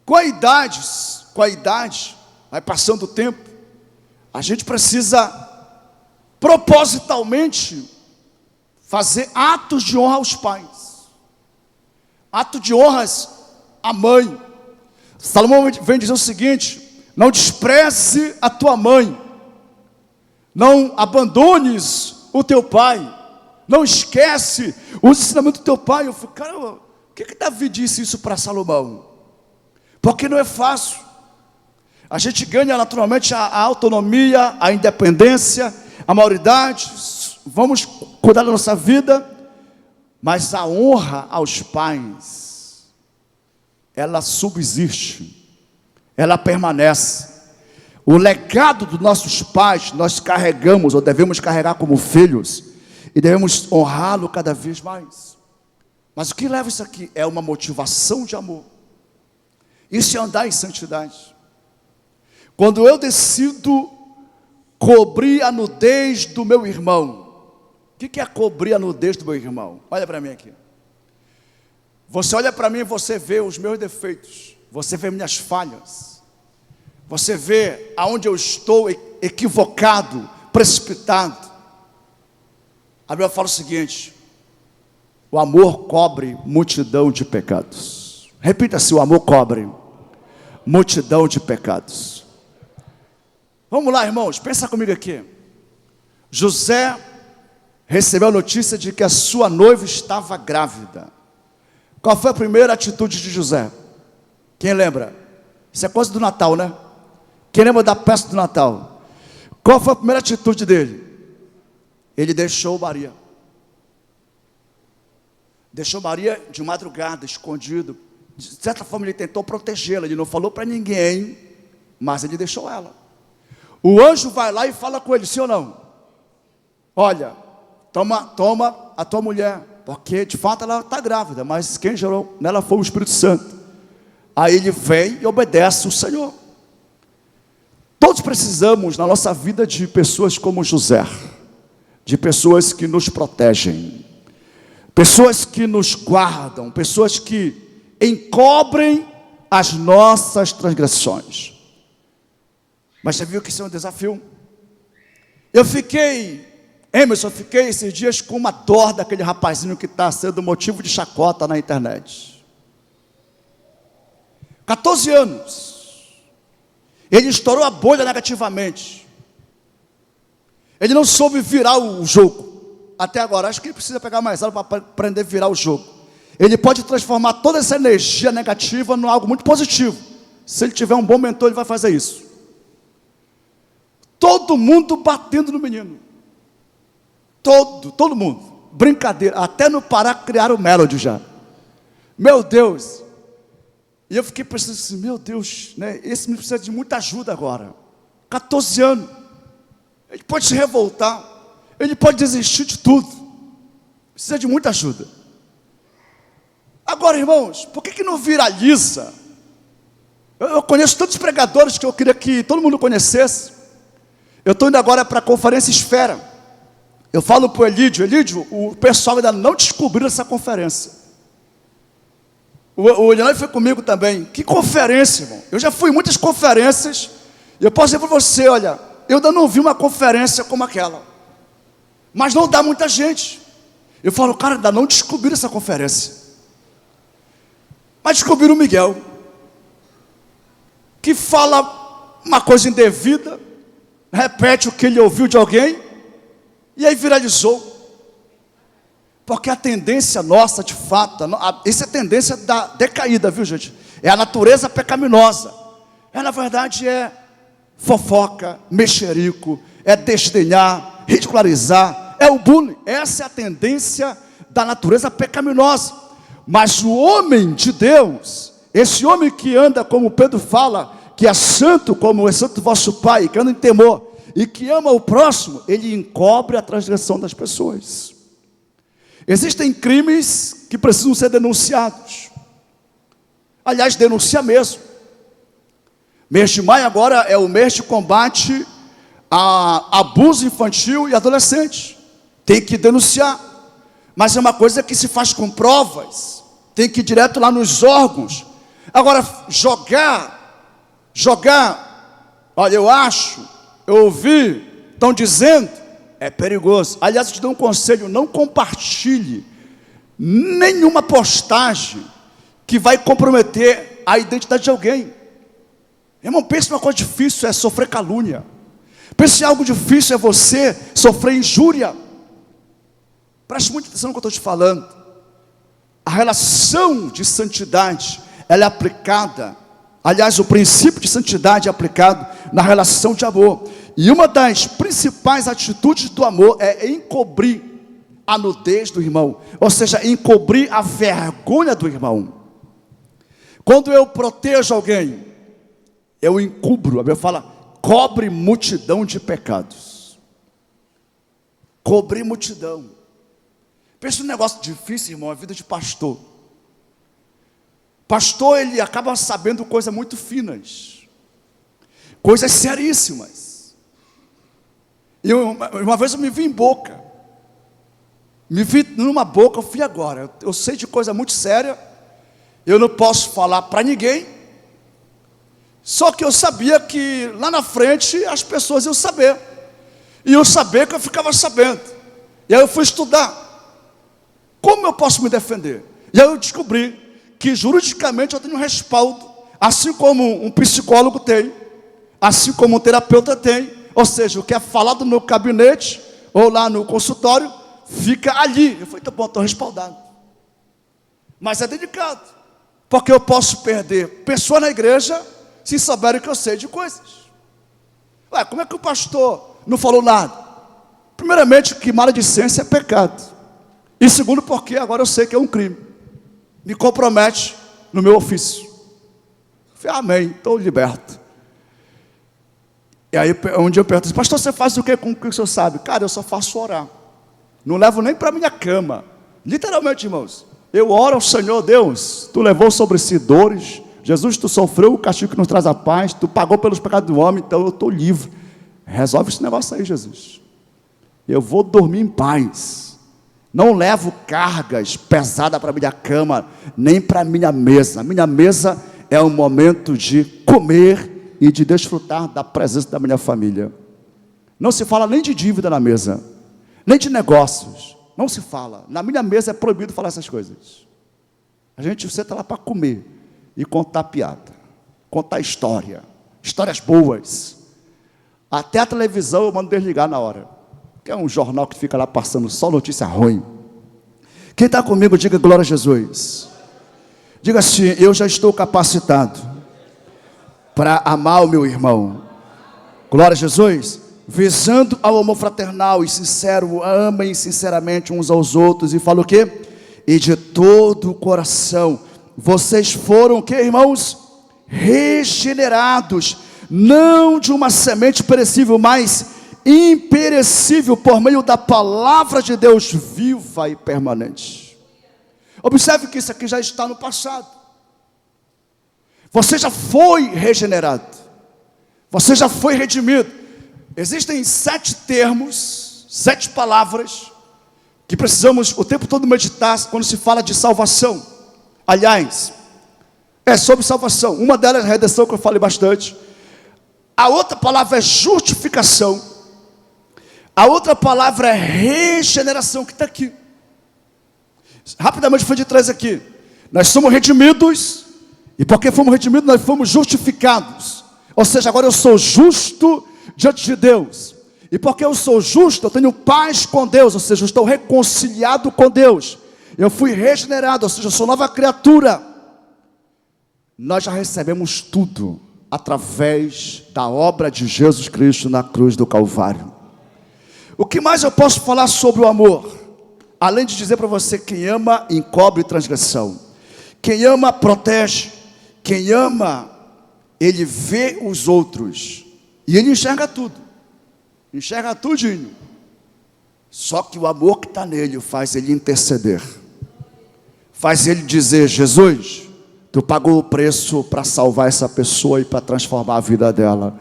Com a idade, vai passando o tempo, a gente precisa propositalmente fazer atos de honra aos pais, ato de honras à mãe. Salomão vem dizer o seguinte: não despreze a tua mãe, não abandones o teu pai, não esquece os ensinamentos do teu pai. Eu falei, cara, por que Davi disse isso para Salomão? Porque não é fácil. A gente ganha naturalmente a autonomia, a independência, a maioridade, vamos cuidar da nossa vida, mas a honra aos pais, ela subsiste, ela permanece. O legado dos nossos pais, nós carregamos, ou devemos carregar como filhos, e devemos honrá-lo cada vez mais. Mas o que leva isso aqui? É uma motivação de amor. Isso é andar em santidade. Quando eu decido cobrir a nudez do meu irmão. O que é cobrir a nudez do meu irmão? Olha para mim aqui. Você olha para mim e você vê os meus defeitos. Você vê minhas falhas. Você vê aonde eu estou equivocado, precipitado. A Bíblia fala o seguinte: o amor cobre multidão de pecados. Repita-se: o amor cobre multidão de pecados. Vamos lá, irmãos, pensa comigo aqui. José recebeu a notícia de que a sua noiva estava grávida. Qual foi a primeira atitude de José? Quem lembra? Isso é coisa do Natal, né? Quem lembra da peça do Natal? Qual foi a primeira atitude dele? Ele deixou Maria. Deixou Maria de madrugada, escondido. De certa forma ele tentou protegê-la. Ele não falou para ninguém, mas ele deixou ela. O anjo vai lá e fala com ele, sim ou não? Olha, toma a tua mulher, porque de fato ela está grávida, mas quem gerou nela foi o Espírito Santo. Aí ele vem e obedece o Senhor. Todos precisamos na nossa vida de pessoas como José, de pessoas que nos protegem, pessoas que nos guardam, pessoas que encobrem as nossas transgressões. Mas você viu que isso é um desafio? Emerson, eu fiquei esses dias com uma dor daquele rapazinho que está sendo motivo de chacota na internet. 14 anos. Ele estourou a bolha negativamente. Ele não soube virar o jogo. Até agora, acho que ele precisa pegar mais aula para aprender a virar o jogo. Ele pode transformar toda essa energia negativa em algo muito positivo. Se ele tiver um bom mentor, ele vai fazer isso. Todo mundo batendo no menino. Todo mundo. Brincadeira. Até no Pará criaram o Melody já. Meu Deus. E eu fiquei pensando assim, meu Deus, né? Esse menino precisa de muita ajuda agora. 14 anos. Ele pode se revoltar. Ele pode desistir de tudo. Precisa de muita ajuda. Agora, irmãos, por que não viraliza? Eu conheço tantos pregadores que eu queria que todo mundo conhecesse. Eu estou indo agora para a conferência Esfera. Eu falo para o Elídio, o pessoal ainda não descobriu essa conferência. O Eliane foi comigo também. Que conferência, irmão? Eu já fui em muitas conferências. E eu posso dizer para você, olha, eu ainda não vi uma conferência como aquela. Mas não dá muita gente. Eu falo, cara, ainda não descobriram essa conferência. Mas descobriram o Miguel, que fala uma coisa indevida, repete o que ele ouviu de alguém, e aí viralizou. Porque a tendência nossa, de fato, essa é a tendência da decaída, viu, gente? É a natureza pecaminosa. Na verdade, é fofoca, mexerico, é desdenhar, ridicularizar, é o bullying. Essa é a tendência da natureza pecaminosa. Mas o homem de Deus, esse homem que anda, como Pedro fala, que é santo como é santo vosso Pai, que anda em temor, e que ama o próximo, ele encobre a transgressão das pessoas. Existem crimes que precisam ser denunciados. Aliás, denuncia mesmo. Mês de maio agora é o mês de combate a abuso infantil e adolescente. Tem que denunciar. Mas é uma coisa que se faz com provas. Tem que ir direto lá nos órgãos. Agora, jogar, olha, eu acho, eu ouvi, estão dizendo, é perigoso. Aliás, eu te dou um conselho: não compartilhe nenhuma postagem que vai comprometer a identidade de alguém. Irmão, pense numa coisa difícil, é sofrer calúnia. Pense em algo difícil, é você sofrer injúria. Preste muita atenção no que eu estou te falando. A relação de santidade, ela é aplicada, aliás, o princípio de santidade é aplicado na relação de amor. E uma das principais atitudes do amor é encobrir a nudez do irmão, ou seja, encobrir a vergonha do irmão. Quando eu protejo alguém, eu encubro. A Bíblia fala, cobre multidão de pecados. Cobrir multidão. Pensa num negócio difícil, irmão, a vida de pastor. Pastor, ele acaba sabendo coisas muito finas, coisas seríssimas. E uma vez eu me vi em boca. Me vi numa boca, eu fui agora. Eu sei de coisa muito séria. Eu não posso falar para ninguém. Só que eu sabia que lá na frente as pessoas iam saber. E eu sabia que eu ficava sabendo. E aí eu fui estudar. Como eu posso me defender? E aí eu descobri que juridicamente eu tenho um respaldo. Assim como um psicólogo tem. Assim como um terapeuta tem. Ou seja, o que é falado no gabinete ou lá no consultório, fica ali. Eu falei, tá bom, estou respaldado. Mas é delicado. Porque eu posso perder pessoas na igreja se souberem que eu sei de coisas. Ué, como é que o pastor não falou nada? Primeiramente, que maledicência é pecado. E segundo, porque agora eu sei que é um crime. Me compromete no meu ofício. Falei, amém, estou liberto. E aí um dia eu pergunto, pastor, você faz o que com o que o senhor sabe? Cara, eu só faço orar. Não levo nem para a minha cama. Literalmente, irmãos. Eu oro ao Senhor, Deus, tu levou sobre si dores. Jesus, tu sofreu o castigo que nos traz a paz, tu pagou pelos pecados do homem, então eu estou livre. Resolve esse negócio aí, Jesus. Eu vou dormir em paz. Não levo cargas pesadas para a minha cama, nem para a minha mesa. A minha mesa é um momento de comer e de desfrutar da presença da minha família. Não se fala nem de dívida na mesa, nem de negócios. Não se fala. Na minha mesa é proibido falar essas coisas. A gente senta lá para comer e contar piada, contar história, histórias boas. Até a televisão eu mando desligar na hora, que é um jornal que fica lá passando só notícia ruim. Quem está comigo, diga glória a Jesus. Diga assim, eu já estou capacitado para amar o meu irmão. Glória a Jesus. Visando ao amor fraternal e sincero, amem sinceramente uns aos outros. E fala o quê? E de todo o coração. Vocês foram o quê, irmãos? Regenerados, não de uma semente perecível, mas imperecível, por meio da palavra de Deus viva e permanente. Observe que isso aqui já está no passado. Você já foi regenerado. Você já foi redimido. Existem 7 termos, 7 palavras que precisamos o tempo todo meditar quando se fala de salvação. Aliás, é sobre salvação. Uma delas é redenção, que eu falei bastante. A outra palavra é justificação. A outra palavra é regeneração, que está aqui. Rapidamente foi de trás aqui. Nós somos redimidos, e porque fomos redimidos, nós fomos justificados. Ou seja, agora eu sou justo diante de Deus. E porque eu sou justo, eu tenho paz com Deus, ou seja, eu estou reconciliado com Deus. Eu fui regenerado, ou seja, eu sou nova criatura. Nós já recebemos tudo através da obra de Jesus Cristo na cruz do Calvário. O que mais eu posso falar sobre o amor? Além de dizer para você, quem ama encobre transgressão. Quem ama protege. Quem ama, ele vê os outros. E ele enxerga tudo. Enxerga tudinho. Só que o amor que está nele faz ele interceder. Faz ele dizer, Jesus, tu pagou o preço para salvar essa pessoa e para transformar a vida dela.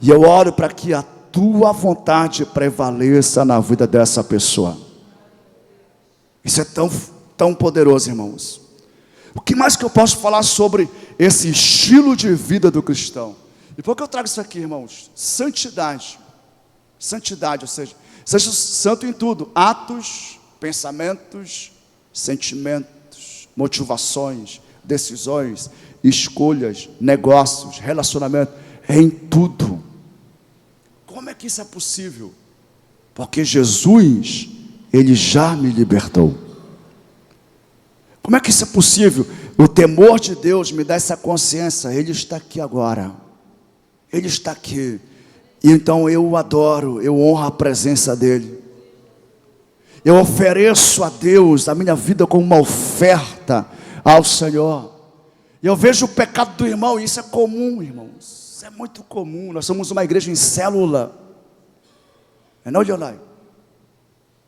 E eu oro para que a tua vontade prevaleça na vida dessa pessoa. Isso é tão poderoso, irmãos. O que mais que eu posso falar sobre esse estilo de vida do cristão? E por que eu trago isso aqui, irmãos? Santidade. Santidade, ou seja, seja santo em tudo. Atos, pensamentos, sentimentos, motivações, decisões, escolhas, negócios, relacionamento, em tudo. Como é que isso é possível? Porque Jesus, Ele já me libertou. Como é que isso é possível? O temor de Deus me dá essa consciência, Ele está aqui agora. Ele está aqui. E então eu o adoro, eu honro a presença dEle. Eu ofereço a Deus a minha vida como uma oferta ao Senhor. E eu vejo o pecado do irmão, e isso é comum, irmãos. Isso é muito comum. Nós somos uma igreja em célula. Não, Leonai?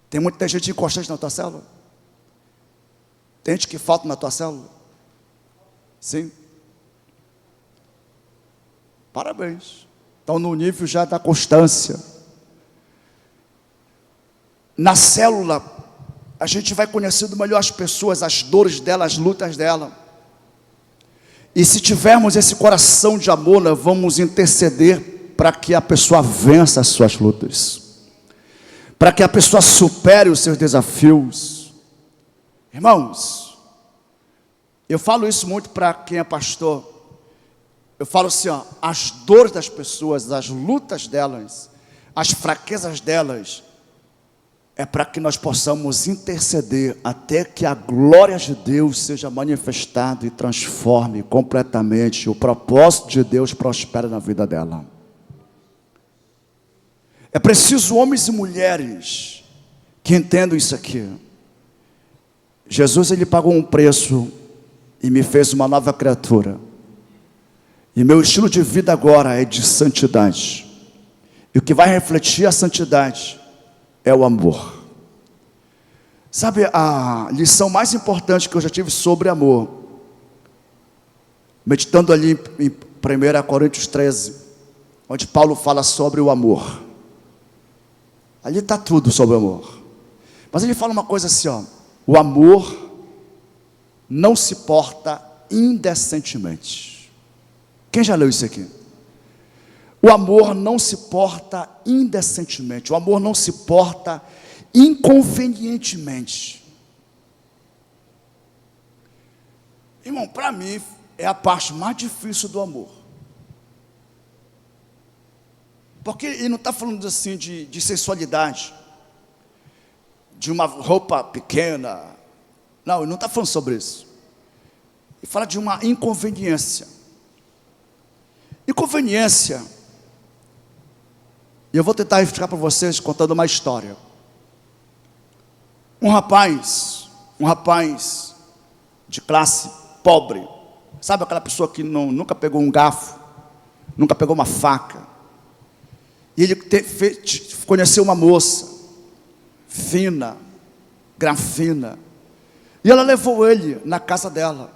Tem muita gente inconstante na tua célula? Tem gente que falta na tua célula? Sim. Parabéns. Estão no nível já da constância. Na célula, a gente vai conhecendo melhor as pessoas, as dores dela, as lutas dela. E se tivermos esse coração de amor, nós vamos interceder para que a pessoa vença as suas lutas, para que a pessoa supere os seus desafios. Irmãos, eu falo isso muito para quem é pastor. Eu falo assim, ó, as dores das pessoas, as lutas delas, as fraquezas delas, é para que nós possamos interceder até que a glória de Deus seja manifestada e transforme completamente. O propósito de Deus prospere na vida dela. É preciso homens e mulheres que entendam isso aqui. Jesus, Ele pagou um preço e me fez uma nova criatura. E meu estilo de vida agora é de santidade. E o que vai refletir a santidade é o amor. Sabe, a lição mais importante que eu já tive sobre amor, meditando ali em 1 Coríntios 13, onde Paulo fala sobre o amor. Ali está tudo sobre o amor. Mas ele fala uma coisa assim, ó, o amor não se porta indecentemente. Quem já leu isso aqui? O amor não se porta indecentemente. O amor não se porta inconvenientemente. Irmão, para mim é a parte mais difícil do amor. Porque ele não está falando assim de sensualidade, de uma roupa pequena. Não, ele não está falando sobre isso. Ele fala de uma inconveniência. Inconveniência. E eu vou tentar explicar para vocês contando uma história. Um rapaz de classe pobre, sabe aquela pessoa que nunca pegou um garfo, nunca pegou uma faca, e ele conheceu uma moça, fina, grafina, e ela levou ele na casa dela,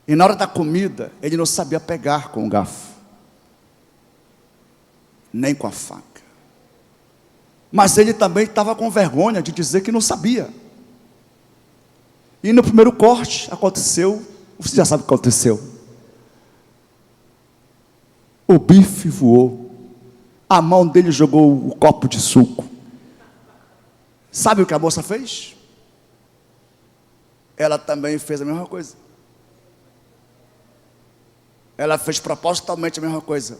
e na hora da comida, ele não sabia pegar com o garfo, nem com a faca. Mas ele também estava com vergonha de dizer que não sabia. E no primeiro corte aconteceu, você já sabe o que aconteceu. O bife voou. A mão dele jogou o copo de suco. Sabe o que a moça fez? ela também fez a mesma coisa. Ela fez propositalmente a mesma coisa.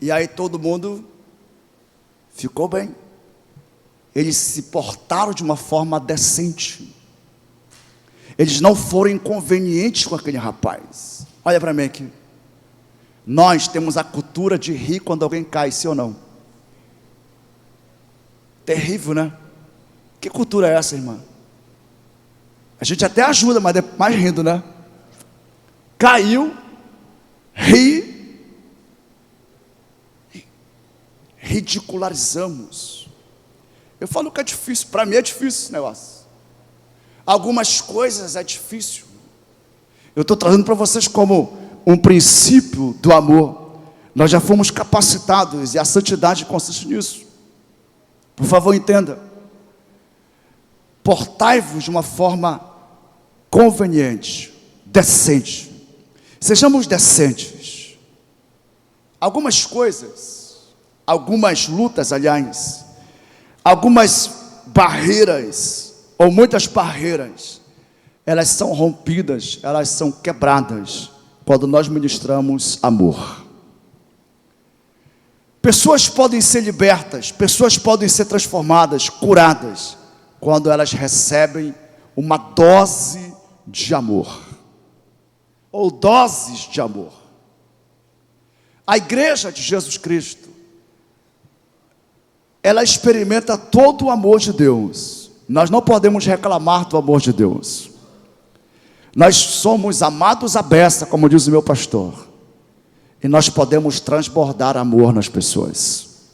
E aí todo mundo ficou bem. Eles se portaram de uma forma decente. Eles não foram inconvenientes com aquele rapaz. Olha para mim aqui. Nós temos a cultura de rir quando alguém cai, sim ou não? Terrível, né? Que cultura é essa, irmã? A gente até ajuda, mas é mais rindo, né? Caiu, ri, ridicularizamos. Eu falo que é difícil, para mim é difícil esse negócio. Algumas coisas é difícil. Eu estou trazendo para vocês como um princípio do amor. Nós já fomos capacitados e a santidade consiste nisso. Por favor, entenda. Portai-vos de uma forma conveniente, decente. Sejamos decentes. Algumas coisas, algumas lutas, aliás, algumas barreiras, ou muitas barreiras, elas são rompidas, elas são quebradas, quando nós ministramos amor. Pessoas podem ser libertas, pessoas podem ser transformadas, curadas, quando elas recebem uma dose de amor, ou doses de amor. A igreja de Jesus Cristo, ela experimenta todo o amor de Deus. Nós não podemos reclamar do amor de Deus. Nós somos amados à beça, como diz o meu pastor, e nós podemos transbordar amor nas pessoas.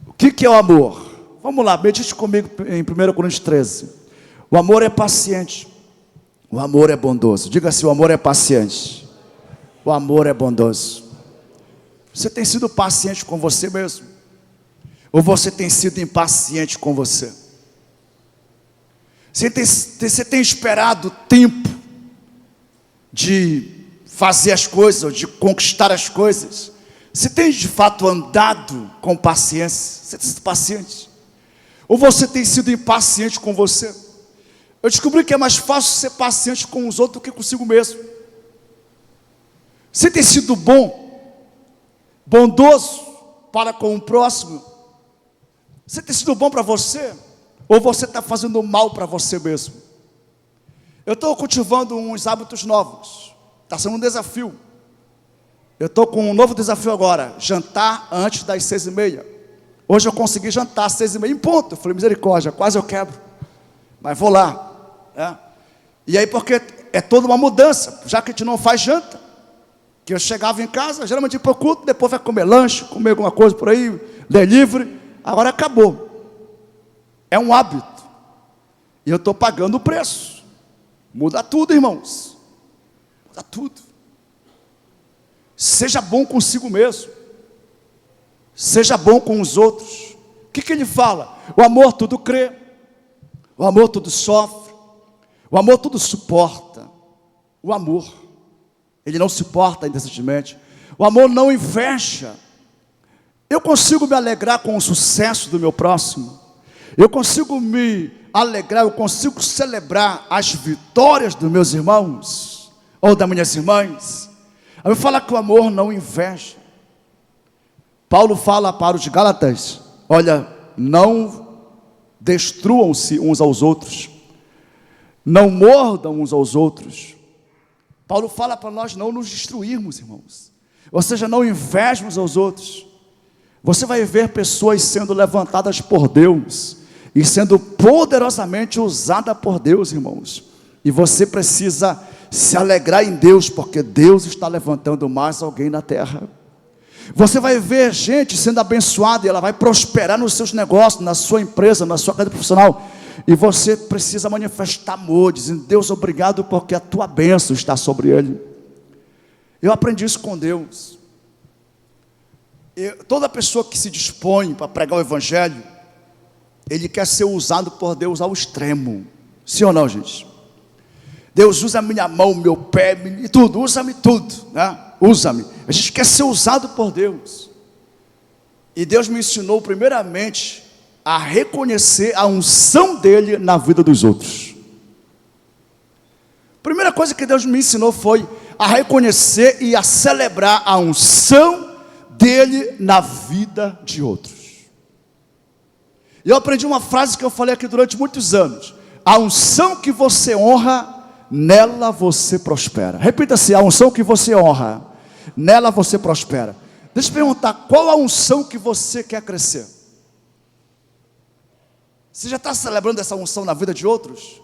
O que é o amor? Vamos lá, medite comigo em 1 Coríntios 13. O amor é paciente, o amor é bondoso. Diga assim: o amor é paciente, o amor é bondoso. Você tem sido paciente com você mesmo? Ou você tem sido impaciente com você? Você tem esperado tempo de fazer as coisas, ou de conquistar as coisas? Você tem de fato andado com paciência? Você tem sido paciente? Ou você tem sido impaciente com você? Eu descobri que é mais fácil ser paciente com os outros do que consigo mesmo. Você tem sido bondoso para com o próximo? Você tem sido bom para você? Ou você está fazendo mal para você mesmo? Eu estou cultivando uns hábitos novos. Está sendo um desafio. Eu estou com um novo desafio agora: jantar antes das 6h30. Hoje eu consegui jantar às 6h30 em ponto. Eu falei, misericórdia, quase eu quebro, mas vou lá, né? E aí, porque é toda uma mudança, já que a gente não faz janta, que eu chegava em casa, geralmente para o culto, depois vai comer lanche, comer alguma coisa por aí, delivery. Agora acabou. É um hábito, e eu estou pagando o preço. Muda tudo, irmãos. Muda tudo. Seja bom consigo mesmo. Seja bom com os outros. O que ele fala? O amor tudo crê, o amor tudo sofre, o amor tudo suporta. O amor, ele não se porta indecentemente. O amor não inveja. Eu consigo me alegrar com o sucesso do meu próximo. Eu consigo me alegrar, eu consigo celebrar as vitórias dos meus irmãos, ou das minhas irmãs. Eu falo que o amor não inveja. Paulo fala para os Gálatas: olha, não destruam-se uns aos outros, não mordam uns aos outros. Paulo fala para nós não nos destruirmos, irmãos. Ou seja, não invejem uns aos outros. Você vai ver pessoas sendo levantadas por Deus e sendo poderosamente usada por Deus, irmãos. E você precisa se alegrar em Deus, porque Deus está levantando mais alguém na terra. Você vai ver gente sendo abençoada e ela vai prosperar nos seus negócios, na sua empresa, na sua carreira profissional. E você precisa manifestar amor, dizendo: Deus, obrigado porque a tua bênção está sobre ele. Eu aprendi isso com Deus. Toda pessoa que se dispõe para pregar o evangelho, ele quer ser usado por Deus ao extremo. Sim ou não, gente? Deus usa a minha mão, meu pé, e tudo, usa-me tudo, né? Usa-me. A gente quer ser usado por Deus. E Deus me ensinou primeiramente a reconhecer a unção dele na vida dos outros. A primeira coisa que Deus me ensinou foi a reconhecer e a celebrar a unção dele na vida de outros. E eu aprendi uma frase que eu falei aqui durante muitos anos: a unção que você honra, nela você prospera. Repita assim: a unção que você honra, nela você prospera. Deixa eu perguntar, qual a unção que você quer crescer? Você já está celebrando essa unção na vida de outros?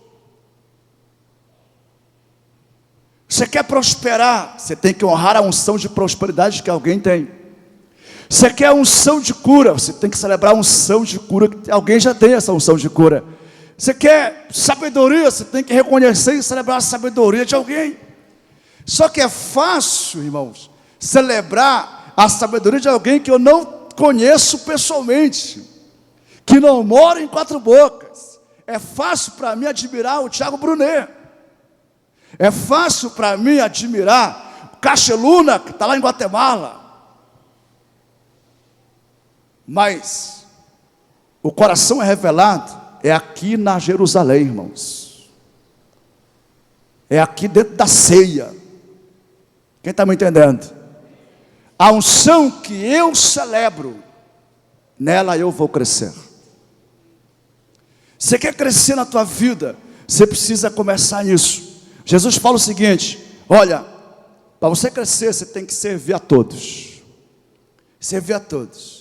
Você quer prosperar, você tem que honrar a unção de prosperidade que alguém tem. Você quer a unção de cura, você tem que celebrar a unção de cura que alguém já tem essa unção de cura. Você quer sabedoria, você tem que reconhecer e celebrar a sabedoria de alguém. Só que é fácil, irmãos, celebrar a sabedoria de alguém que eu não conheço pessoalmente, que não mora em Quatro Bocas. É fácil para mim admirar o Tiago Brunet. É fácil para mim admirar o Cacheluna, que está lá em Guatemala. Mas o coração é revelado é aqui na Jerusalém, irmãos. É aqui dentro da ceia. Quem está me entendendo? A unção que eu celebro, nela eu vou crescer. Você quer crescer na tua vida, você precisa começar nisso. Jesus fala o seguinte: olha, para você crescer, você tem que servir a todos. Servir a todos.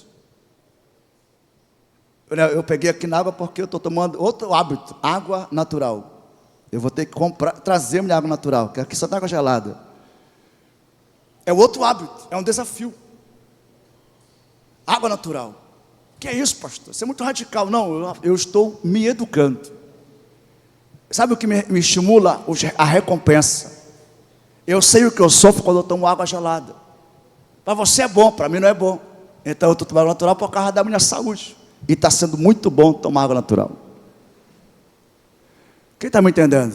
Eu peguei aqui na água porque eu estou tomando outro hábito, água natural. Eu vou ter que trazer minha água natural, que aqui só tem água gelada. É outro hábito, é um desafio. Água natural. Que é isso, pastor? Isso é muito radical. Não, eu estou me educando. Sabe o que me estimula? A recompensa. Eu sei o que eu sofro quando eu tomo água gelada. Para você é bom, para mim não é bom. Então eu estou tomando água natural por causa da minha saúde. E está sendo muito bom tomar água natural. Quem está me entendendo?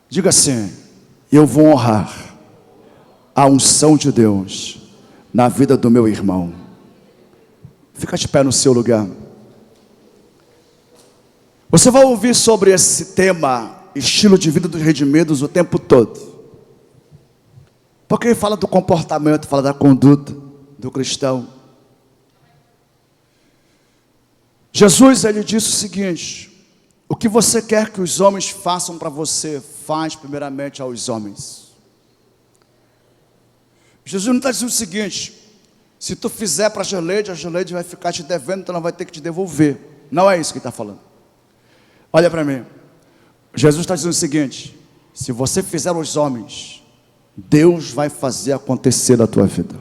Diga assim: eu vou honrar a unção de Deus na vida do meu irmão. Fica de pé no seu lugar. Você vai ouvir sobre esse tema, estilo de vida dos redimidos, o tempo todo. Porque ele fala do comportamento, fala da conduta do cristão. Jesus, ele disse o seguinte: o que você quer que os homens façam para você, faz primeiramente aos homens. Jesus não está dizendo o seguinte: se tu fizer para a Gerleide vai ficar te devendo, então ela vai ter que te devolver. Não é isso que ele está falando. Olha para mim. Jesus está dizendo o seguinte: se você fizer aos homens, Deus vai fazer acontecer na tua vida.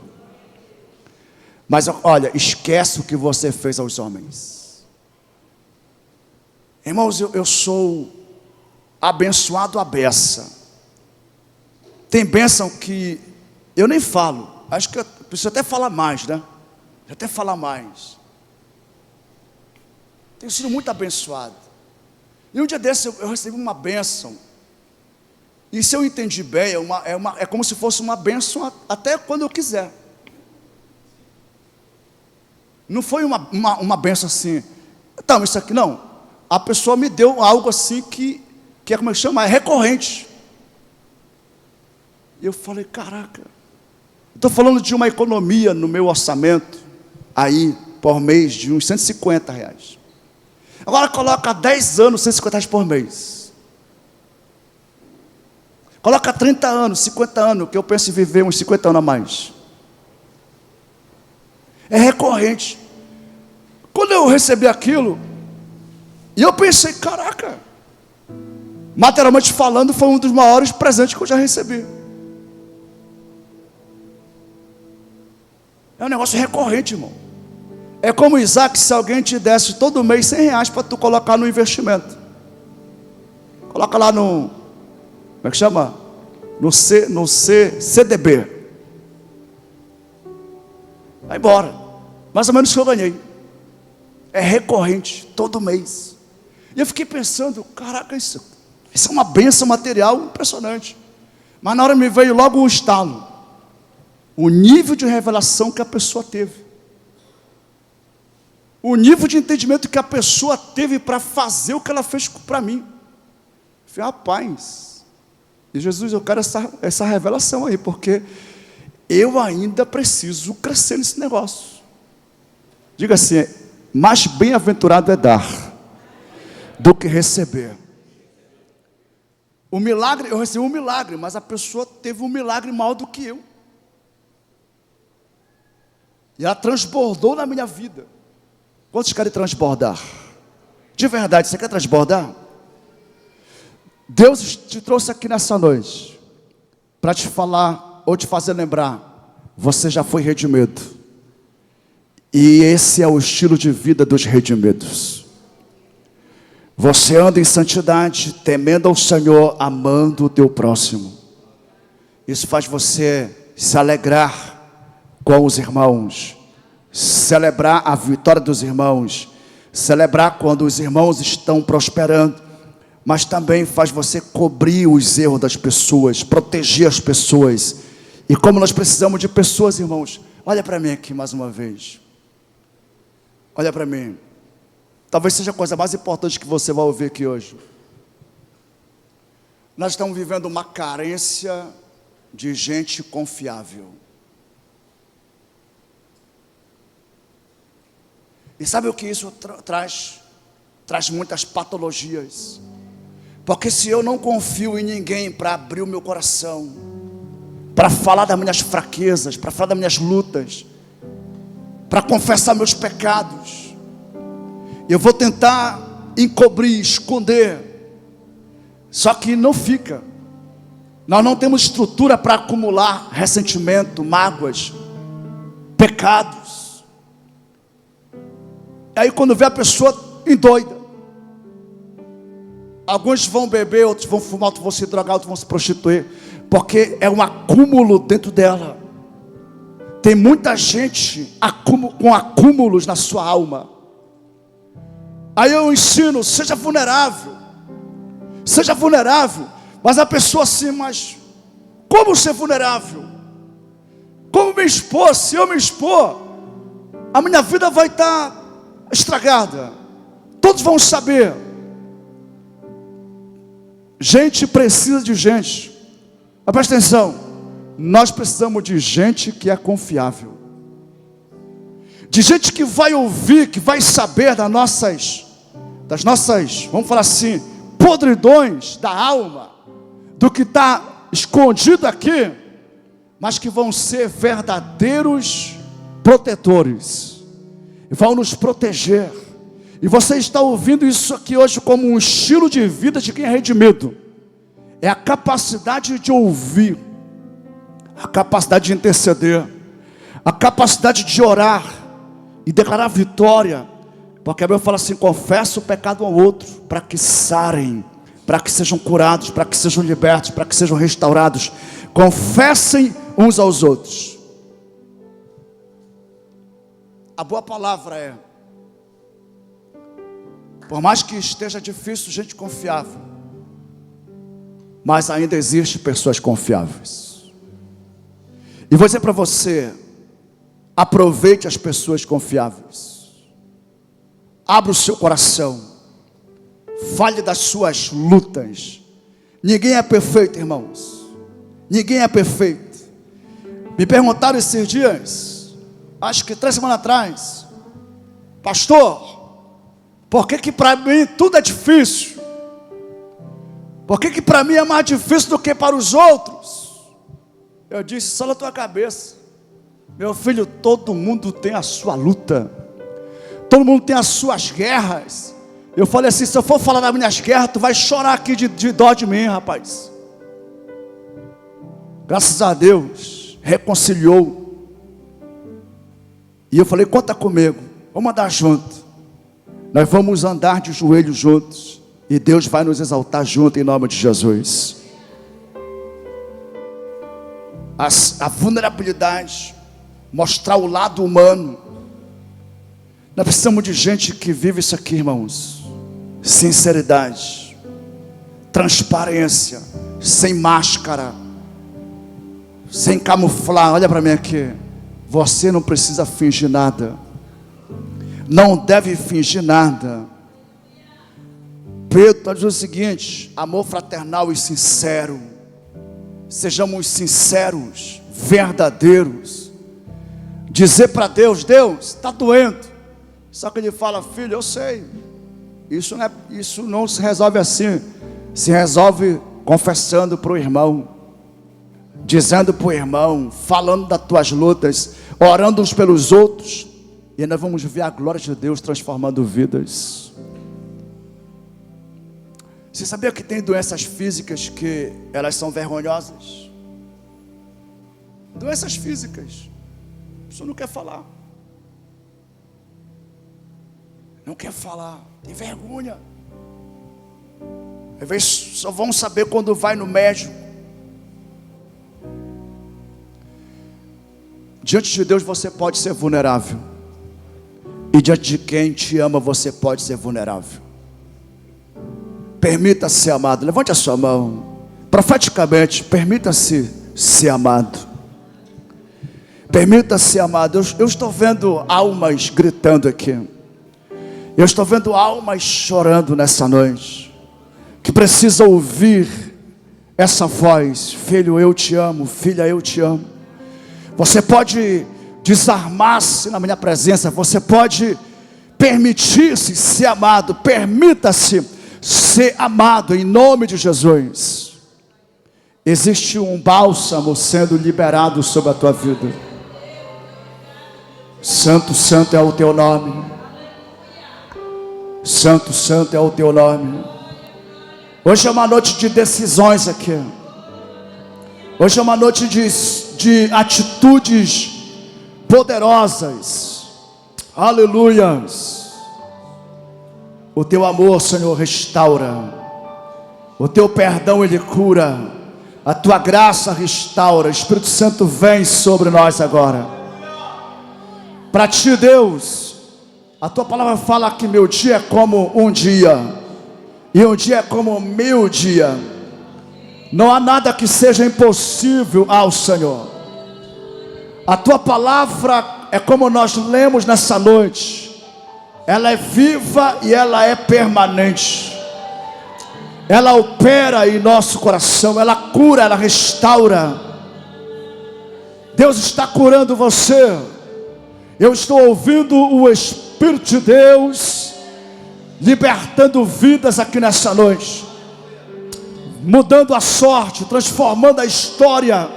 Mas olha, esquece o que você fez aos homens. Irmãos, eu sou abençoado à beça. Tem bênção que eu nem falo. Acho que eu preciso até falar mais, né? Até falar mais. Tenho sido muito abençoado. E um dia desse eu recebi uma bênção. E se eu entendi bem, é como se fosse uma bênção até quando eu quiser. Não foi uma bênção assim. Então, isso aqui não. A pessoa me deu algo assim que é como é que chama? É recorrente. E eu falei, caraca. Estou falando de uma economia no meu orçamento, aí, por mês, de uns R$150. Agora coloca 10 anos, R$150 por mês. Coloca 30 anos, 50 anos, que eu penso em viver uns 50 anos a mais. É recorrente. Quando eu recebi aquilo, e eu pensei, caraca, materialmente falando, foi um dos maiores presentes que eu já recebi. É um negócio recorrente, irmão. É como Isaac, se alguém te desse todo mês R$100 para tu colocar no investimento. Coloca lá no, como é que chama? No CDB. Vai embora. Mais ou menos o que eu ganhei. É recorrente, todo mês. E eu fiquei pensando, caraca, isso é uma bênção material impressionante. Mas na hora me veio logo um estalo. O nível de revelação que a pessoa teve. o nível de entendimento que a pessoa teve para fazer o que ela fez para mim. Eu falei, rapaz, e Jesus, eu quero essa revelação aí, porque eu ainda preciso crescer nesse negócio. Diga assim, mais bem-aventurado é dar do que receber. O milagre, eu recebi um milagre, mas a pessoa teve um milagre maior do que eu. E ela transbordou na minha vida. Quantos querem transbordar? De verdade, você quer transbordar? Deus te trouxe aqui nessa noite para te falar ou te fazer lembrar: você já foi redimido. E esse é o estilo de vida dos redimidos. Você anda em santidade, temendo ao Senhor, amando o teu próximo. Isso faz você se alegrar com os irmãos, celebrar a vitória dos irmãos, celebrar quando os irmãos estão prosperando, mas também faz você cobrir os erros das pessoas, proteger as pessoas. E como nós precisamos de pessoas, irmãos, olha para mim aqui mais uma vez. Olha para mim. Talvez seja a coisa mais importante que você vai ouvir aqui hoje. Nós estamos vivendo uma carência de gente confiável. E sabe o que isso traz? Traz muitas patologias. Porque se eu não confio em ninguém para abrir o meu coração, para falar das minhas fraquezas, para falar das minhas lutas, para confessar meus pecados, eu vou tentar encobrir, esconder, só que não fica. Nós não temos estrutura para acumular ressentimento, mágoas, pecados. Aí quando vê a pessoa endoida, alguns vão beber, outros vão fumar, outros vão se drogar, outros vão se prostituir, porque é um acúmulo dentro dela. Tem muita gente com acúmulos na sua alma. Aí eu ensino, seja vulnerável, mas a pessoa assim, mas como ser vulnerável? Como me expor? Se eu me expor, a minha vida vai estar estragada, todos vão saber. Gente precisa de gente, mas presta atenção, nós precisamos de gente que é confiável, de gente que vai ouvir, que vai saber das nossas, vamos falar assim, podridões da alma, do que está escondido aqui, mas que vão ser verdadeiros protetores, vão nos proteger. E você está ouvindo isso aqui hoje como um estilo de vida de quem é redimido. É a capacidade de ouvir, a capacidade de interceder, a capacidade de orar e declarar vitória. Porque a Bíblia fala assim: confessa o pecado ao outro, para que sarem, para que sejam curados, para que sejam libertos, para que sejam restaurados. Confessem uns aos outros. A boa palavra é: por mais que esteja difícil, gente confiável, mas ainda existe pessoas confiáveis. E vou dizer para você: aproveite as pessoas confiáveis. Abra o seu coração, fale das suas lutas. Ninguém é perfeito, irmãos. Ninguém é perfeito. Me perguntaram esses dias, acho que 3 semanas atrás: pastor, por que para mim tudo é difícil? Por que para mim é mais difícil do que para os outros? Eu disse: só na tua cabeça, meu filho. Todo mundo tem a sua luta, todo mundo tem as suas guerras. Eu falei assim: se eu for falar das minhas guerras, tu vai chorar aqui de dó de mim, rapaz. Graças a Deus, reconciliou. E eu falei: conta comigo, vamos andar junto. Nós vamos andar de joelhos juntos, e Deus vai nos exaltar junto, em nome de Jesus. A vulnerabilidade, mostrar o lado humano. Nós precisamos de gente que vive isso aqui, irmãos: sinceridade, transparência, sem máscara, sem camuflar. Olha para mim aqui, você não precisa fingir nada. não deve fingir nada. Pedro está dizendo o seguinte: amor fraternal e sincero. Sejamos sinceros, verdadeiros. Dizer para Deus: Deus, está doendo. Só que ele fala: filho, eu sei. Isso não se resolve assim. Se resolve confessando para o irmão, dizendo para o irmão, falando das tuas lutas, orando uns pelos outros. E nós vamos ver a glória de Deus transformando vidas. Você sabia que tem doenças físicas que elas são vergonhosas? Doenças físicas. A pessoa não quer falar. Não quer falar. Tem vergonha. Às vezes só vão saber quando vai no médico. Diante de Deus você pode ser vulnerável. E diante de quem te ama você pode ser vulnerável. Permita-se ser amado. Levante a sua mão. Profeticamente, permita-se ser amado. Permita-se ser amado. Eu estou vendo almas gritando aqui. Eu estou vendo almas chorando nessa noite, que precisam ouvir essa voz: filho, eu te amo. Filha, eu te amo. Você pode desarmar-se na minha presença. Você pode permitir-se ser amado. Permita-se ser amado em nome de Jesus. Existe um bálsamo sendo liberado sobre a tua vida. Santo, santo é o teu nome. Santo, santo é o teu nome. Hoje é uma noite de decisões aqui. Hoje é uma noite de atitudes poderosas. Aleluias. O teu amor, Senhor, restaura. O teu perdão, Ele cura. A tua graça restaura. Espírito Santo, vem sobre nós agora. Para ti, Deus, a tua palavra fala que meu dia é como um dia, e um dia é como 1000 dias. Não há nada que seja impossível ao Senhor. A tua palavra é como nós lemos nessa noite. Ela é viva e ela é permanente. Ela opera em nosso coração. Ela cura, ela restaura. Deus está curando você. Eu estou ouvindo o Espírito de Deus libertando vidas aqui nessa noite, mudando a sorte, transformando a história.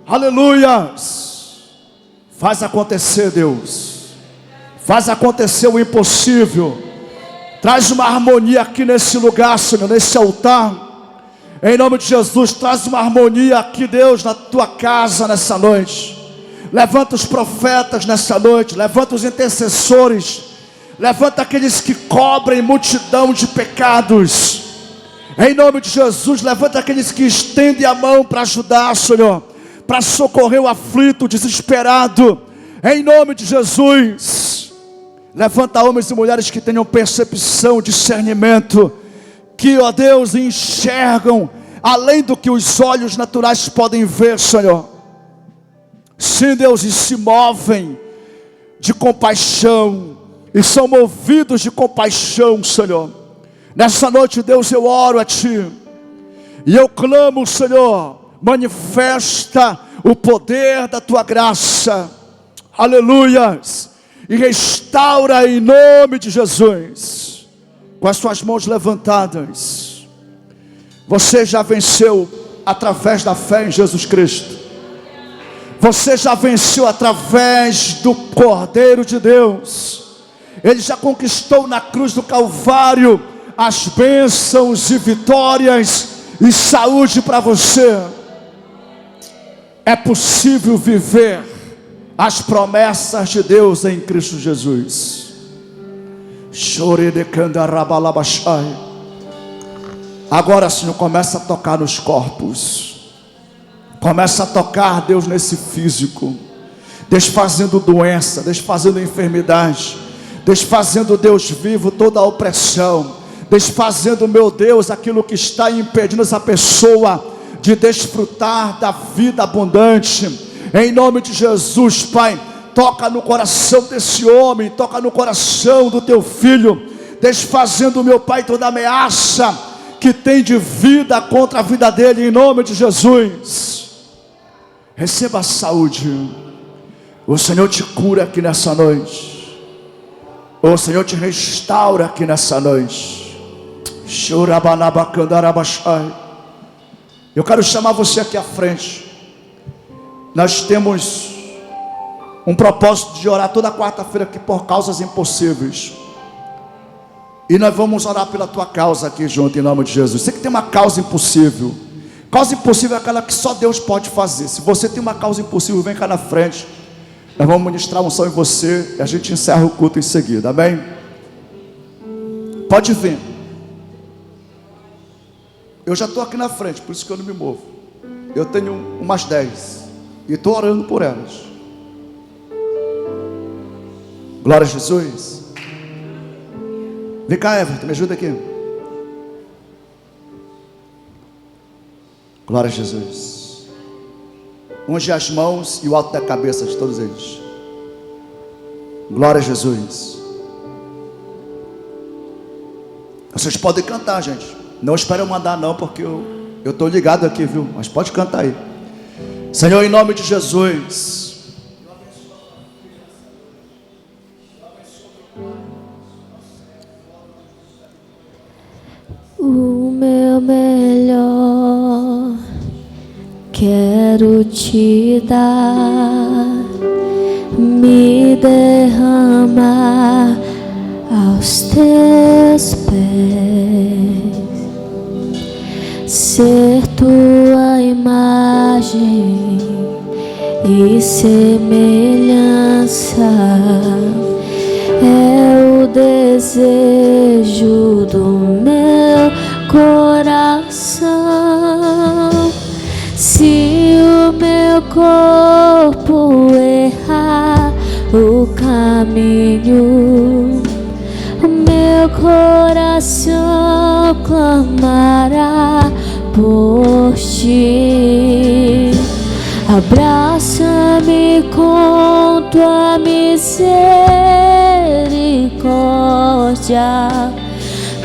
Aleluia. Faz acontecer, Deus. Faz acontecer o impossível. Traz uma harmonia aqui nesse lugar, Senhor, nesse altar. Em nome de Jesus, traz uma harmonia aqui, Deus, na tua casa nessa noite. Levanta os profetas nessa noite. Levanta os intercessores. Levanta aqueles que cobrem multidão de pecados. Em nome de Jesus, levanta aqueles que estendem a mão para ajudar, Senhor, para socorrer o aflito, o desesperado. Em nome de Jesus, levanta homens e mulheres que tenham percepção, discernimento, que, ó Deus, enxergam além do que os olhos naturais podem ver, Senhor. Sim, Deus, e se movem de compaixão, e são movidos de compaixão, Senhor. Nessa noite, Deus, eu oro a Ti, e eu clamo, Senhor, manifesta o poder da Tua graça, aleluias, e restaura em nome de Jesus. Com as suas mãos levantadas, você já venceu através da fé em Jesus Cristo. Você já venceu através do Cordeiro de Deus. Ele já conquistou na cruz do Calvário as bênçãos e vitórias e saúde para você. É possível viver as promessas de Deus em Cristo Jesus. Agora, Senhor, começa a tocar nos corpos. Começa a tocar, Deus, nesse físico, desfazendo doença, desfazendo enfermidade, desfazendo, Deus vivo, toda a opressão, desfazendo, meu Deus, aquilo que está impedindo essa pessoa de desfrutar da vida abundante. Em nome de Jesus, Pai, toca no coração desse homem, toca no coração do teu filho, desfazendo, meu Pai, toda ameaça que tem de vida contra a vida dele, em nome de Jesus. Receba a saúde. O Senhor te cura aqui nessa noite. O Senhor te restaura aqui nessa noite. Eu quero chamar você aqui à frente. Nós temos um propósito de orar toda quarta-feira aqui por causas impossíveis. E nós vamos orar pela tua causa aqui junto, em nome de Jesus. Você que tem uma causa impossível. Causa impossível é aquela que só Deus pode fazer. Se você tem uma causa impossível, vem cá na frente. Nós vamos ministrar unção em você e a gente encerra o culto em seguida, amém? Pode vir. Eu já estou aqui na frente, por isso que eu não me movo. Eu tenho umas 10 e estou orando por elas. Glória a Jesus. Vem cá, Everton, me ajuda aqui. Glória a Jesus. Unge as mãos e o alto da cabeça de todos eles. Glória a Jesus. Vocês podem cantar, gente. Não espere eu mandar não, porque eu estou ligado aqui, viu? Mas pode cantar aí. Senhor, em nome de Jesus. O meu melhor quero te dar, me derramar aos teus pés, ser tua imagem e semelhança é o desejo do meu coração. Se o meu corpo errar o caminho, o meu coração clamará por ti. Abraça-me com tua misericórdia,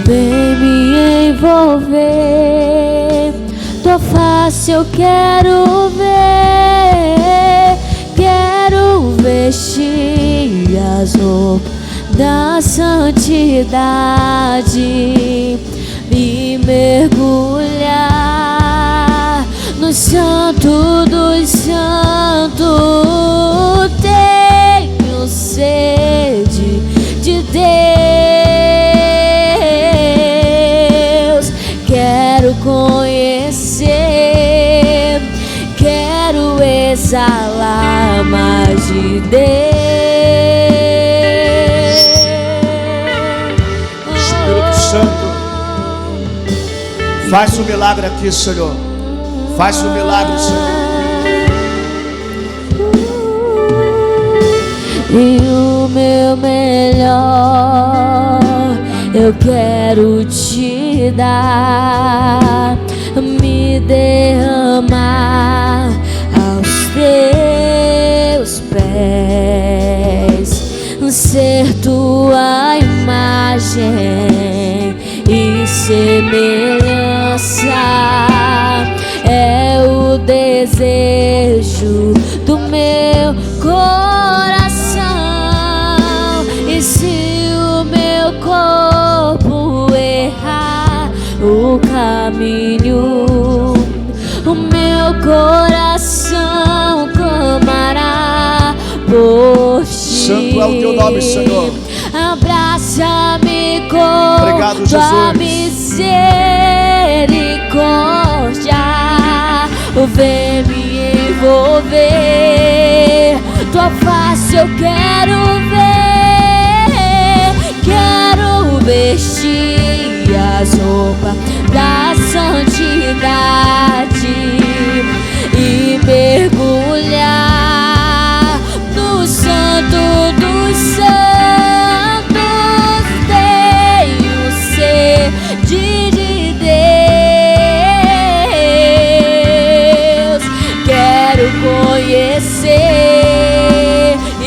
vem me envolver. Tua face eu quero ver, quero vestir as roupas da santidade e mergulhar no Santo dos Santos. Tenho sede de Deus, quero conhecer, quero exalar mais de Deus. Espírito Santo, faz um milagre aqui, Senhor. Faz um milagre, Senhor. E o meu melhor eu quero te dar, me derramar aos teus pés, ser tua imagem e semelhança é o desejo do meu coração. E se o meu corpo errar o caminho, o meu coração clamará por ti. Santo é o teu nome, Senhor. Abraça-me com tua misericórdia, vem me envolver. Tua face eu quero ver, quero vestir as roupas da santidade e mergulhar no Santo dos Santos. Tenho sede de Deus, quero conhecer e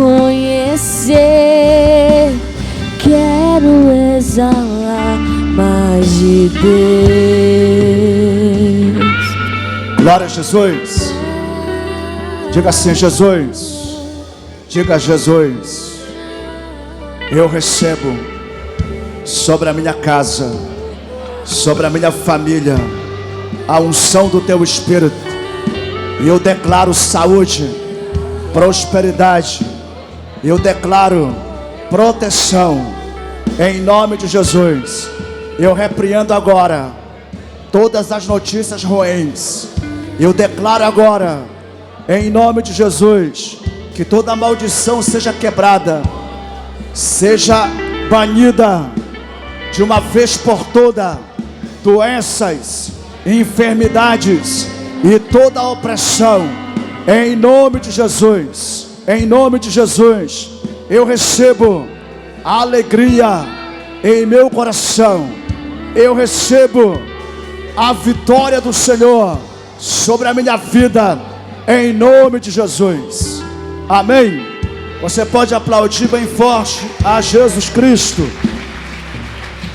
conhecer, quero exalar mais de Deus. Glória a Jesus. Diga assim: Jesus. Diga: Jesus, eu recebo sobre a minha casa, sobre a minha família, a unção do Teu Espírito. E eu declaro saúde, prosperidade. Eu declaro proteção, em nome de Jesus. Eu repreendo agora todas as notícias ruins. Eu declaro agora, em nome de Jesus, que toda maldição seja quebrada, seja banida de uma vez por toda, doenças, enfermidades e toda opressão, em nome de Jesus. Em nome de Jesus, eu recebo a alegria em meu coração. Eu recebo a vitória do Senhor sobre a minha vida, em nome de Jesus. Amém. Você pode aplaudir bem forte a Jesus Cristo.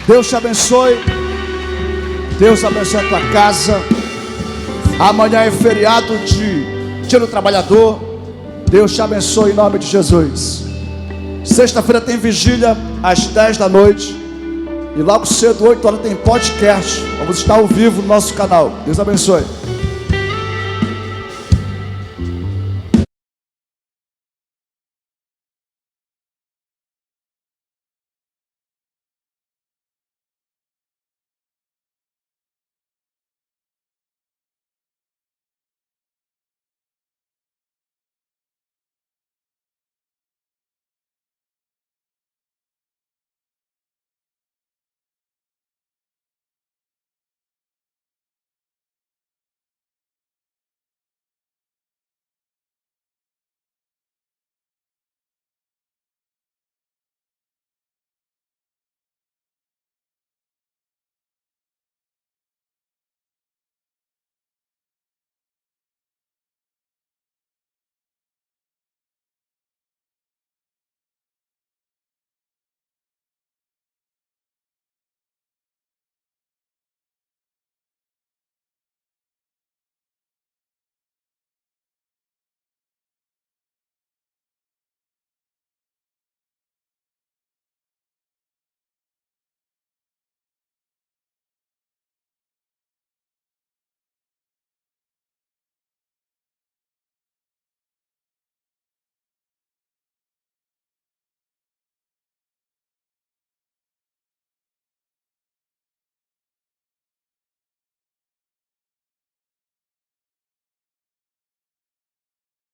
Deus te abençoe. Deus abençoe a tua casa. Amanhã é feriado de Dia do Trabalhador. Deus te abençoe em nome de Jesus. Sexta-feira tem vigília às 10 da noite. E logo cedo, 8 horas, tem podcast. Vamos estar ao vivo no nosso canal. Deus abençoe.